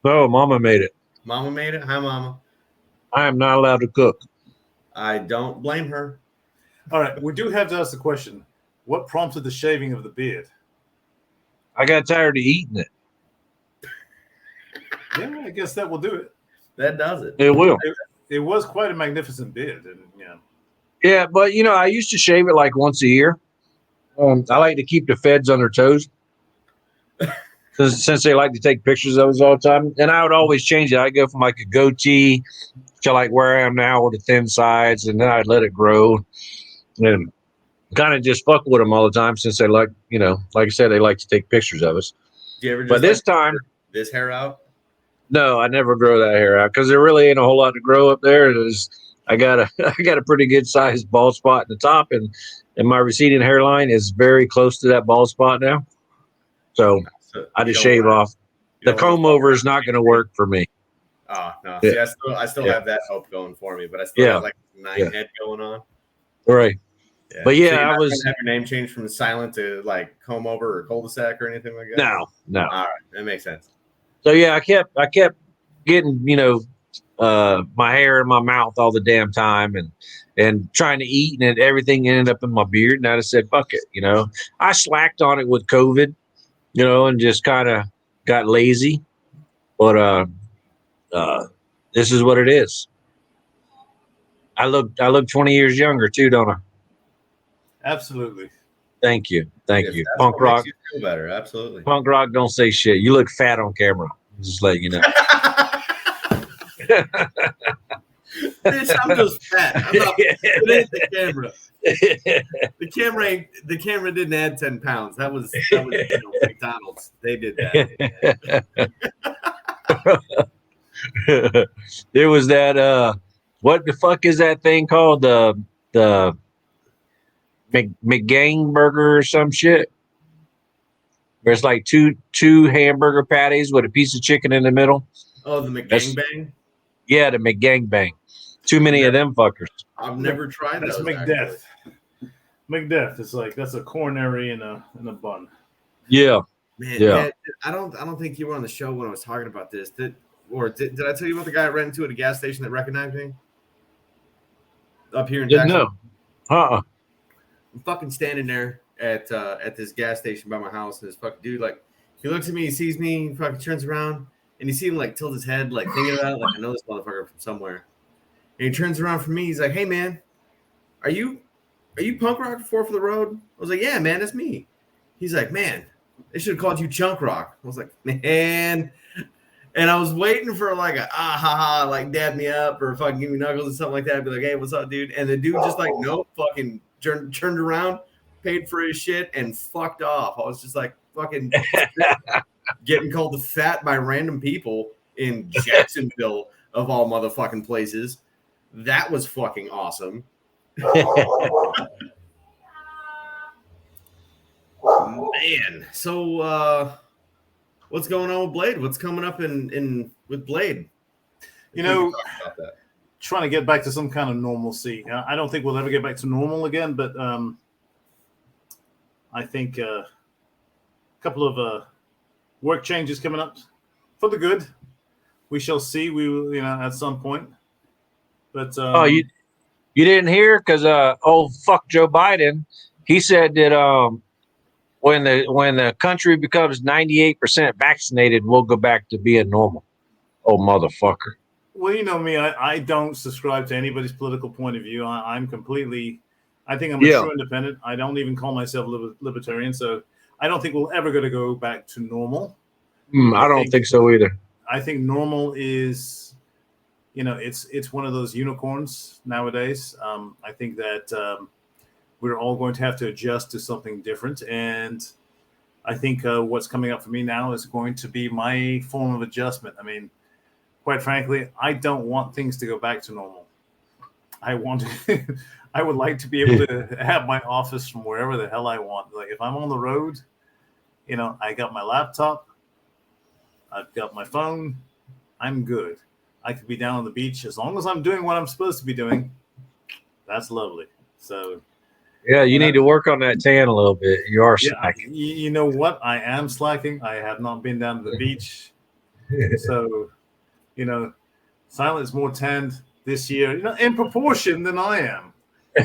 Oh, Mama made it. Mama made it. Hi, Mama. I am not allowed to cook. I don't blame her. All right, we do have to ask the question: what prompted the shaving of the beard? I got tired of eating it. Yeah, I guess that will do it. That does it. It will. It was quite a magnificent beard, and yeah. Yeah, but I used to shave it like once a year. I like to keep the feds on their toes since they like to take pictures of us all the time. And I would always change it. I'd go from like a goatee to like where I am now with the thin sides, and then I'd let it grow and kind of just fuck with them all the time since they like, like I said, they like to take pictures of us. Do you ever But just this like time, this hair out? no, I never grow that hair out because there really ain't a whole lot to grow up there. I got a I got a pretty good sized bald spot in the top, and my receding hairline is very close to that bald spot now. So So I you just don't shave want off. you The don't want to comb fuck over is around. not going to work for me. Oh no. Yeah, See, I still yeah, have that hope going for me, but I still yeah, got like a 9 yeah. head going on. Right. Yeah. But So yeah, you're I not gonna was have your name changed from Silent to like comb over or cul-de-sac or anything like that? no. All right, that makes sense. So yeah, I kept getting my hair in my mouth all the damn time and trying to eat, and everything ended up in my beard. And I just said, fuck it. I slacked on it with COVID, and just kind of got lazy. But uh, this is what it is. I look 20 years younger too, don't I? Absolutely. Thank you, thank If you. that's Punk what makes rock, you feel better, absolutely. punk rock. Don't say shit. You look fat on camera. Just let you know. Bitch, I'm just fat. I'm not. It ain't the camera. The camera didn't add 10 pounds. That was McDonald's. They did that. There was that what the fuck is that thing called, the McGang burger or some shit? There's like two hamburger patties with a piece of chicken in the middle. Oh, the That's McGangbang. Yeah, the McGang bang. Too I've many of never, them fuckers. I've never tried That's those actually. McDeath. McDeath. It's like that's a coronary in a bun. Yeah, Man, yeah. yeah, I don't think you were on the show when I was talking about this. Did I tell you about the guy I ran into at a gas station that recognized me up here in Didn't Jackson? know. Uh-uh. I'm fucking standing there at this gas station by my house, and this fucking dude, like, he looks at me, he sees me, he fucking turns around, and you see him like tilt his head, like thinking about it, like I know this motherfucker from somewhere. And he turns around from me, he's like, "Hey man, are you punk rock for the road?" I was like, "Yeah, man, that's me." He's like, "Man, they should have called you Chunk Rock." I was like, "Man." And I was waiting for like a like dab me up or fucking give me knuckles or something like that. I'd be like, "Hey, what's up, dude?" And the dude just like, nope, fucking turned around, paid for his shit, and fucked off. I was just like, fucking getting called the fat by random people in Jacksonville of all motherfucking places. That was fucking awesome. Man, so what's going on with Blade? What's coming up in with Blade? You If we know, could talk about that. trying to get back to some kind of normalcy. I don't think we'll ever get back to normal again, but I think a couple of work changes coming up for the good. We shall see. We will, at some point. But Oh, you didn't hear? Because fuck Joe Biden. He said that when the country becomes 98% vaccinated, we'll go back to being normal. Oh, motherfucker. well, you know me. I don't subscribe to anybody's political point of view. I'm completely. I think I'm a Yeah. true independent. I don't even call myself libertarian. So I don't think we're ever going to go back to normal. I don't think so either. I think normal is, it's one of those unicorns nowadays. I think that we're all going to have to adjust to something different, and I think what's coming up for me now is going to be my form of adjustment. I mean, quite frankly, I don't want things to go back to normal. I want to, I would like to be able to have my office from wherever the hell I want. Like if I'm on the road, I got my laptop, I've got my phone, I'm good. I could be down on the beach as long as I'm doing what I'm supposed to be doing. That's lovely. So Yeah, you need to work on that tan a little bit. You are yeah, slacking. you know what? I am slacking. I have not been down to the beach, so Silent's more tanned this year, in proportion than I am.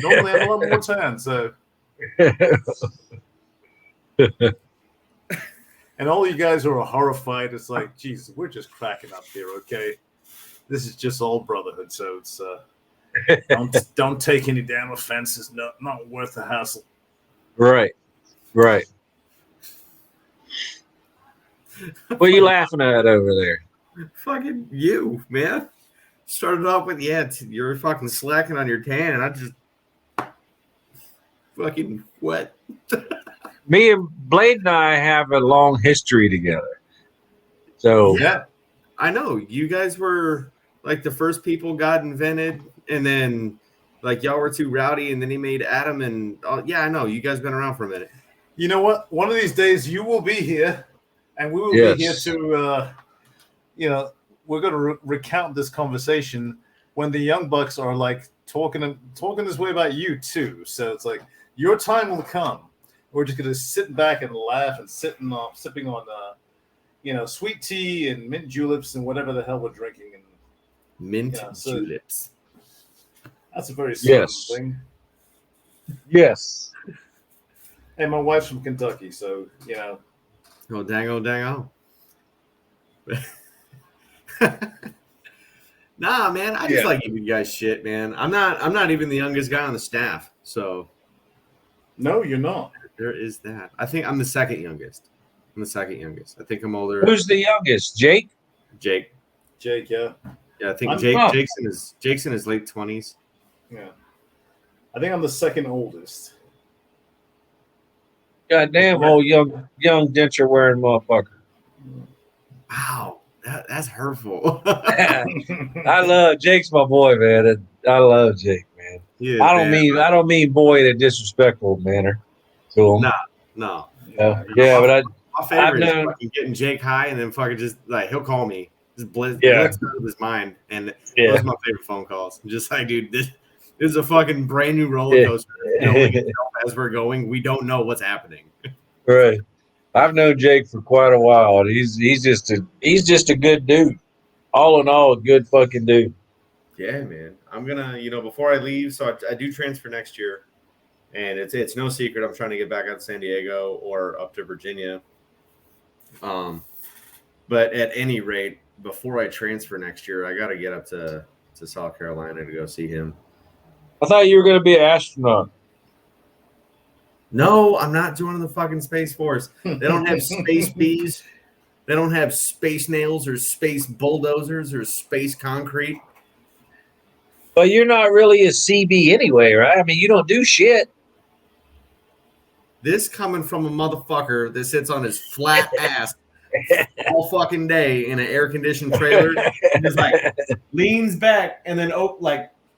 Normally, I'm a lot more tan. So, and all you guys who are horrified, it's like, Jesus, we're just cracking up here, okay? This is just all brotherhood, so it's don't take any damn offense. It's not worth the hassle. Right. What are you laughing at over there? Fucking you, man. Started off with you're fucking slacking on your tan, and I just fucking what? Me and Blade and I have a long history together. So Yeah, I know you guys were like the first people God invented, and then like y'all were too rowdy, and then he made Adam, and yeah, I know you guys been around for a minute. You know what? One of these days you will be here, and we will be here yes. to, we're going to recount this conversation when the Young Bucks are like talking this way about you too. So it's like your time will come. We're just going to sit back and laugh and sipping on, sweet tea and mint juleps and whatever the hell we're drinking. And Mint juleps. That's a very southern Yes. thing. Yes. And my wife's from Kentucky, so Oh dang. Nah, man, I just like giving you guys shit, man. I'm not even the youngest guy on the staff, so no, you're not. There is that. I think I'm the second youngest. I think I'm older. Who's the youngest? Jake? Jake, yeah. Yeah, I think I'm Jake's in his late 20s. Yeah. I think I'm the second oldest. Goddamn old young denture wearing motherfucker. Wow, that's hurtful. I love Jake's my boy, man. I love Jake, man. Yeah, I don't mean boy in a disrespectful manner to him. No. Yeah, but my favorite is fucking getting Jake high and then fucking just like he'll call me, just blitz out of his mind, and those are my favorite phone calls. I'm just like, dude, this is a fucking brand new roller coaster. As we're going, we don't know what's happening. Right. I've known Jake for quite a while, and he's just a good dude. All in all, a good fucking dude. Yeah, man. I'm gonna, before I leave, so I do transfer next year, and it's no secret I'm trying to get back out to San Diego or up to Virginia. But at any rate, before I transfer next year, I got to get up to South Carolina to go see him. I thought you were going to be an astronaut. No, I'm not joining the fucking Space Force. They don't have space bees. They don't have space nails or space bulldozers or space concrete. But you're not really a CB anyway, right? I mean, you don't do shit. This coming from a motherfucker that sits on his flat ass all fucking day in an air-conditioned trailer and just like leans back and then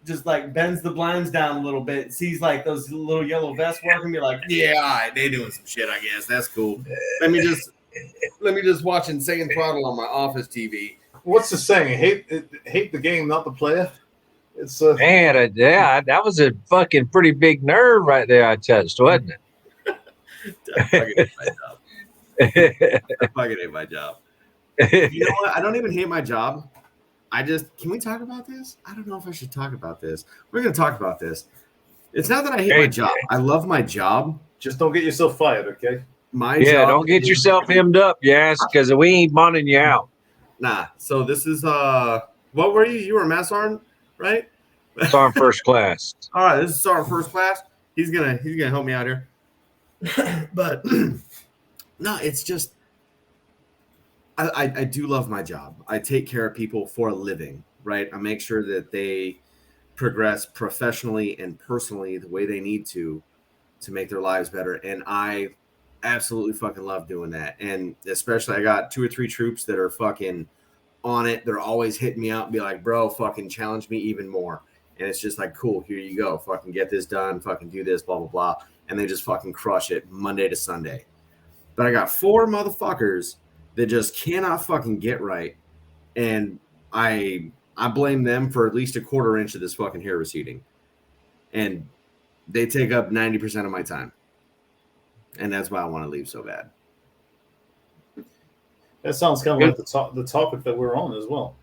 just like bends the blinds down a little bit, sees like those little yellow vests working, be like, yeah, all right, they doing some shit, I guess. That's cool. Let me just watch Insane Throttle on my office TV. What's the saying? Hate the game, not the player. It's man, that was a fucking pretty big nerve right there I touched, wasn't it? I fucking hate my job. You know what? I don't even hate my job. Can we talk about this? I don't know if I should talk about this. We're going to talk about this. It's not that I hate my job. I love my job. Just don't get yourself fired, okay? Don't get yourself hemmed up, yes, because we ain't bonding you out. Nah. So this is what were you? You were a mess sergeant, right? Sergeant first class. All right, this is Sergeant first class. He's gonna help me out here. But no, it's just I do love my job. I take care of people for a living, right? I make sure that they progress professionally and personally the way they need to make their lives better. And I absolutely fucking love doing that. And especially I got 2 or 3 troops that are fucking on it. They're always hitting me out and be like, bro, fucking challenge me even more. And it's just like, cool, here you go. Fucking get this done. Fucking do this, blah, blah, blah. And they just fucking crush it Monday to Sunday. But I got 4 motherfuckers that just cannot fucking get right. And I blame them for at least a quarter inch of this fucking hair receding. And they take up 90% of my time. And that's why I want to leave so bad. That sounds kind of like the topic that we're on as well.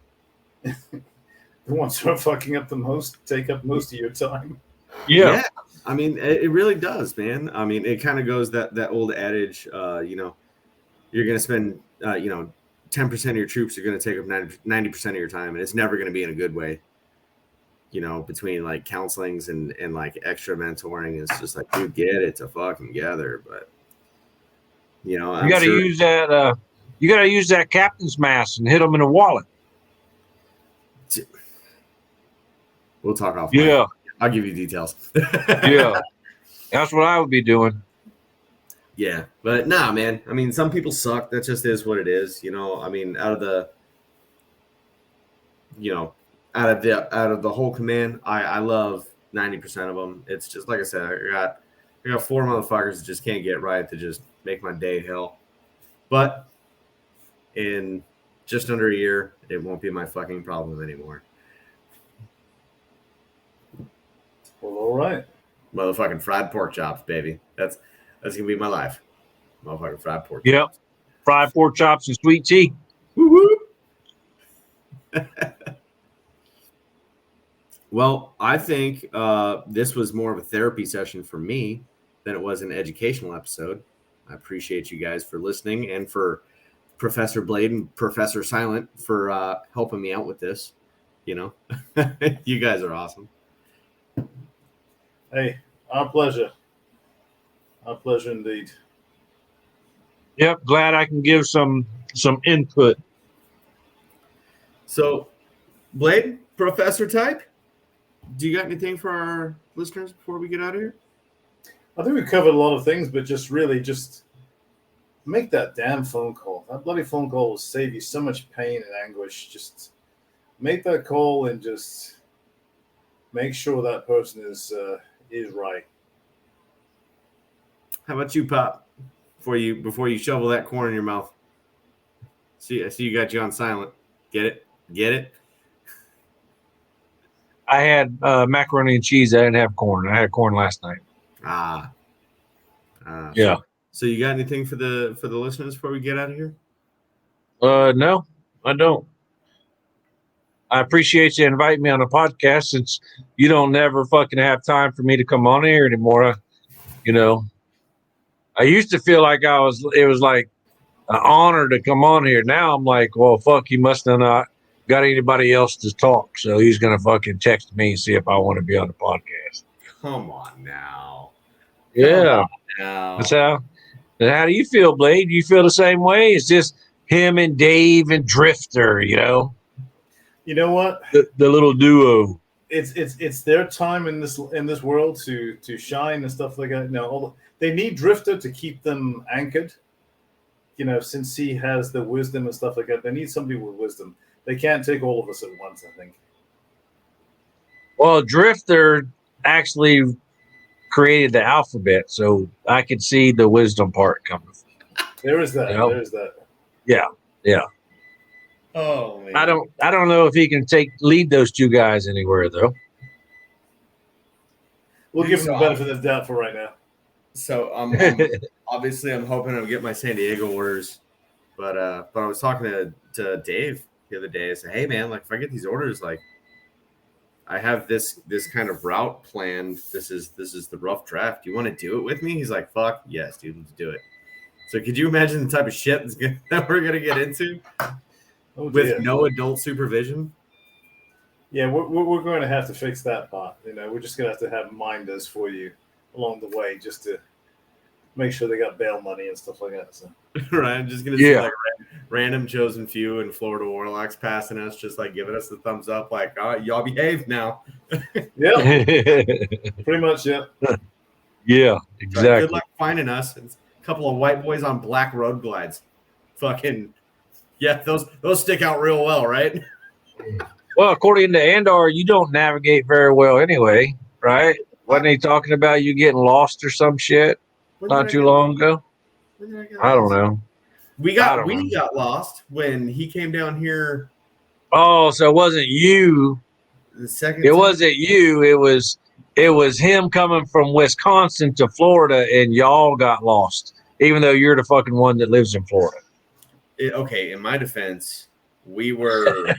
The ones who are fucking up the most take up most of your time. Yeah. I mean, it really does, man. I mean, it kind of goes that old adage, you know, you're going to spend, 10% of your troops are going to take up 90% of your time, and it's never going to be in a good way. You know, between like counselings and like extra mentoring, it's just like, you get it to fucking gather. But, you know, You got to use that. You got to use that captain's mask and hit them in the wallet. We'll talk off. Yeah. I'll give you details. Yeah. That's what I would be doing. Yeah, but nah, man. I mean, some people suck. That just is what it is. You know, I mean, out of the whole command, I love 90% of them. It's just like I said, I got 4 motherfuckers that just can't get right to just make my day hell. But in just under a year, it won't be my fucking problem anymore. Well, all right. Motherfucking fried pork chops, baby. That's gonna be my life. Motherfucking fried pork Yep. chops. Fried pork chops and sweet tea. Woo-hoo. Well, I think this was more of a therapy session for me than it was an educational episode. I appreciate you guys for listening, and for Professor Blade and Professor Silent for helping me out with this. You know, you guys are awesome. Hey, our pleasure. Our pleasure indeed. Yep. Glad I can give some input. So, Blade, Professor type, do you got anything for our listeners before we get out of here? I think we covered a lot of things, but just make that damn phone call. That bloody phone call will save you so much pain and anguish. Just make that call and just make sure that person is right. How about you, Pop? Before you shovel that corn in your mouth. I see you got you on silent. Get it? Get it? I had macaroni and cheese. I didn't have corn. I had corn last night. Yeah. So you got anything for the listeners before we get out of here? No, I don't. I appreciate you inviting me on a podcast, since you don't never fucking have time for me to come on here anymore. I used to feel like it was like an honor to come on here. Now I'm like, well, fuck, he must have not got anybody else to talk. So he's going to fucking text me and see if I want to be on the podcast. Come on now. Yeah. Now. That's how do you feel, Blade? Do you feel the same way? It's just him and Dave and Drifter, You know what? The little duo. It's their time in this world to shine and stuff like that. No, they need Drifter to keep them anchored. Since he has the wisdom and stuff like that, they need somebody with wisdom. They can't take all of us at once, I think. Well, Drifter actually created the alphabet, so I could see the wisdom part coming. There is that. There is that. Yeah. Oh man. I don't know if he can lead those two guys anywhere though. We'll give him the benefit of the doubt for right now. So obviously I'm hoping I'll get my San Diego orders, but I was talking to Dave the other day. I said, hey man, like if I get these orders, like I have this kind of route planned. This is the rough draft. Do you want to do it with me? He's like, fuck yes, dude, let's do it. So could you imagine the type of shit that we're gonna get into with no adult supervision? Yeah, we're going to have to fix that part. We're just going to have minders for you along the way, just to make sure they got bail money and stuff like that. So. Right, I'm just gonna see like random chosen few and Florida Warlocks passing us, just like giving us the thumbs up, like, all right, y'all behave now. Yeah, pretty much. Yeah. Yeah, exactly. Good luck finding us. Couple of white boys on black road glides. Fucking yeah, those stick out real well, right? Well, according to Andor, you don't navigate very well anyway, right? Wasn't he talking about you getting lost or some shit When did not I too get long ago? when did I get I don't lost? know. We I got don't know. we got lost when he came down here Oh, so it wasn't you. the second It time. wasn't you. It was him coming from Wisconsin to Florida, and y'all got lost, even though you're the fucking one that lives in Florida. Okay, in my defense, we were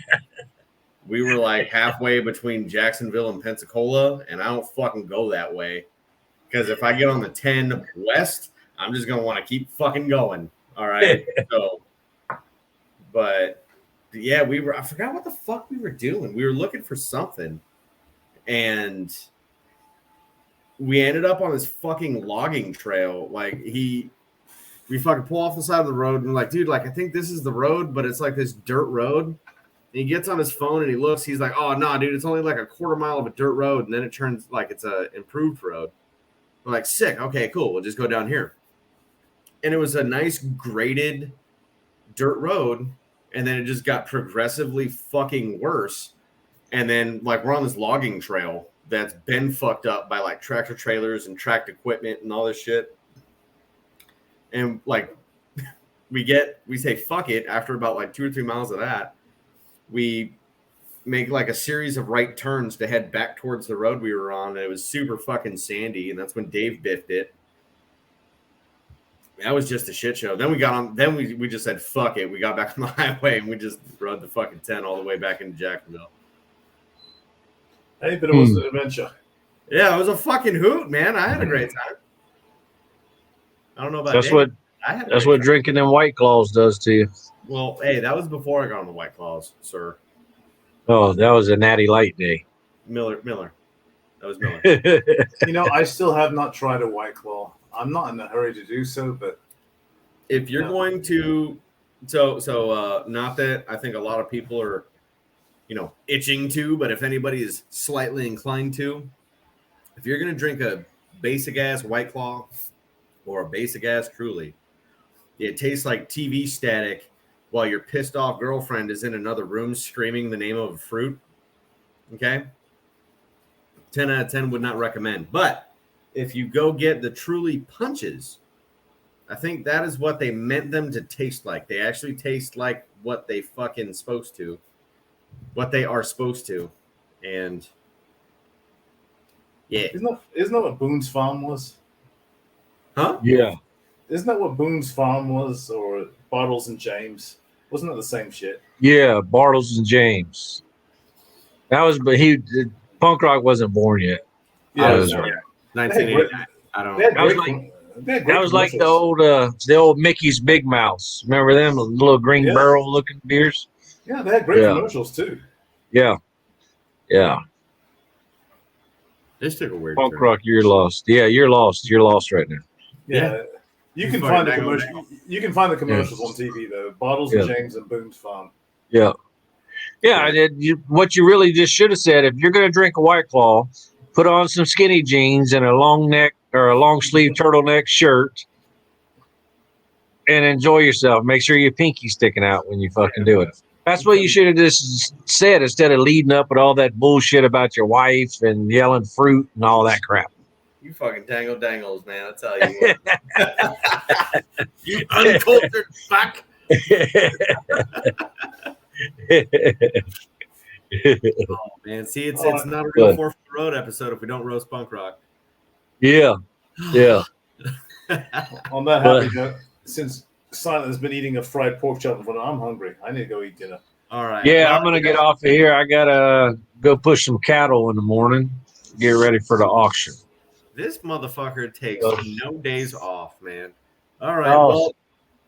like halfway between Jacksonville and Pensacola, and I don't fucking go that way because if I get on the 10 west, I'm just gonna want to keep fucking going. All right, so but yeah, I forgot what the fuck we were doing. We were looking for something, and we ended up on this fucking logging trail. Like we fucking pull off the side of the road and we're like, dude, like I think this is the road, but it's like this dirt road. And he gets on his phone and he looks. He's like, oh no, dude, it's only like a quarter mile of a dirt road, and then it turns like it's a improved road. We're like, sick. Okay, cool. We'll just go down here. And it was a nice graded dirt road, and then it just got progressively fucking worse. And then like we're on this logging trail that's been fucked up by like tractor trailers and tracked equipment and all this shit. And like we say fuck it after about like 2 or 3 miles of that. We make like a series of right turns to head back towards the road we were on. And it was super fucking sandy, and that's when Dave biffed it. That was just a shit show. Then we got on. Then we just said fuck it. We got back on the highway and we just rode the fucking 10 all the way back into Jacksonville. Hey, but it was an adventure. Yeah, it was a fucking hoot, man. I had a great time. I don't know about That's Dave. what I had. that's what drinking them White Claws does to you. Well, hey, that was before I got on the White Claws, sir. Oh, that was a natty light day. Miller. That was Miller. You know, I still have not tried a White Claw. I'm not in a hurry to do so, but If you're going to, not that I think a lot of people are, itching to, but if anybody is slightly inclined to, if you're gonna drink a basic ass White Claw or a basic ass Truly, it tastes like TV static while your pissed off girlfriend is in another room screaming the name of a fruit. Okay, 10 out of 10 would not recommend. But if you go get the Truly punches, I think that is what they meant them to taste like. They actually taste like what they fucking supposed to, what they are supposed to. And yeah. isn't that what Boone's Farm was? Huh? Yeah. Isn't that what Boone's Farm was, or Bottles and James? Wasn't it the same shit? Yeah, Bartles and James. That was, but punk rock wasn't born yet. Yeah, That was right. 1989. I don't They had know. That was like commercials. the old Mickey's Big Mouths. Remember them, the little green Yeah. barrel looking beers? Yeah, they had great Yeah. commercials too. Yeah. Yeah. This took a weird Punk turn. rock, you're lost. Yeah, you're lost. You're lost right now. Yeah. You can find the commercial. You can find the commercials on TV though. Bottles and James and Boone's Farm. Yeah. Yeah, I did. What you really just should have said, if you're going to drink a White Claw, put on some skinny jeans and a long neck or a long sleeve turtleneck shirt and enjoy yourself. Make sure your pinky's sticking out when you fucking do it. That's what you should have just said instead of leading up with all that bullshit about your wife and yelling fruit and all that crap. You fucking tangle dangles, man. I tell you what. You uncultured fuck. Oh man, see, it's not a real Fourth of the Road episode if we don't roast punk rock. Yeah. On that happy note, since Silent has been eating a fried pork chop in front of, I'm hungry. I need to go eat dinner. All right. Yeah, I'm gonna get off of here. I gotta go push some cattle in the morning. Get ready for the auction. This motherfucker takes no days off, man. All right. Oh, Well,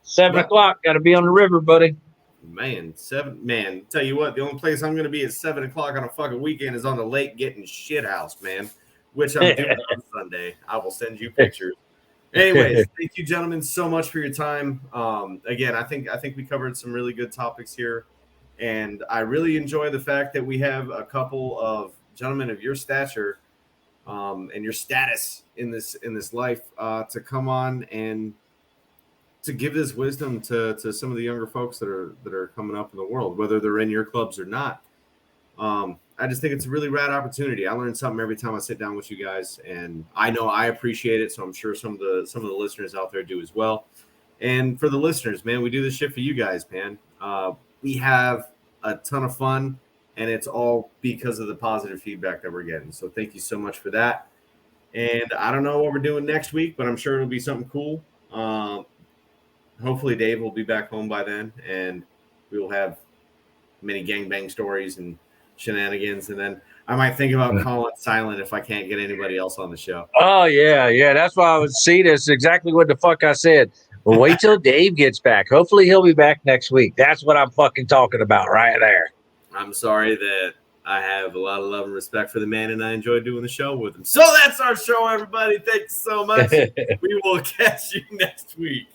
7 o'clock. Got to be on the river, buddy. Man, tell you what, the only place I'm going to be at 7 o'clock on a fucking weekend is on the lake getting shithoused, man, which I'm doing on Sunday. I will send you pictures. Anyways, thank you, gentlemen, so much for your time. Again, I think we covered some really good topics here, and I really enjoy the fact that we have a couple of gentlemen of your stature and your status in this life to come on and to give this wisdom to some of the younger folks that are coming up in the world, whether they're in your clubs or not. I just think it's a really rad opportunity. I learn something every time I sit down with you guys, and I know I appreciate it. So I'm sure some of the listeners out there do as well. And for the listeners, man, we do this shit for you guys, man. We have a ton of fun, and it's all because of the positive feedback that we're getting. So thank you so much for that. And I don't know what we're doing next week, but I'm sure it'll be something cool. Hopefully Dave will be back home by then, and we will have many gangbang stories and shenanigans. And then I might think about calling silent if I can't get anybody else on the show. Oh yeah. That's why I would see this exactly what the fuck I said. Well, wait till Dave gets back. Hopefully he'll be back next week. That's what I'm fucking talking about right there. I'm sorry that I have a lot of love and respect for the man, and I enjoy doing the show with him. So that's our show, everybody. Thanks so much. We will catch you next week.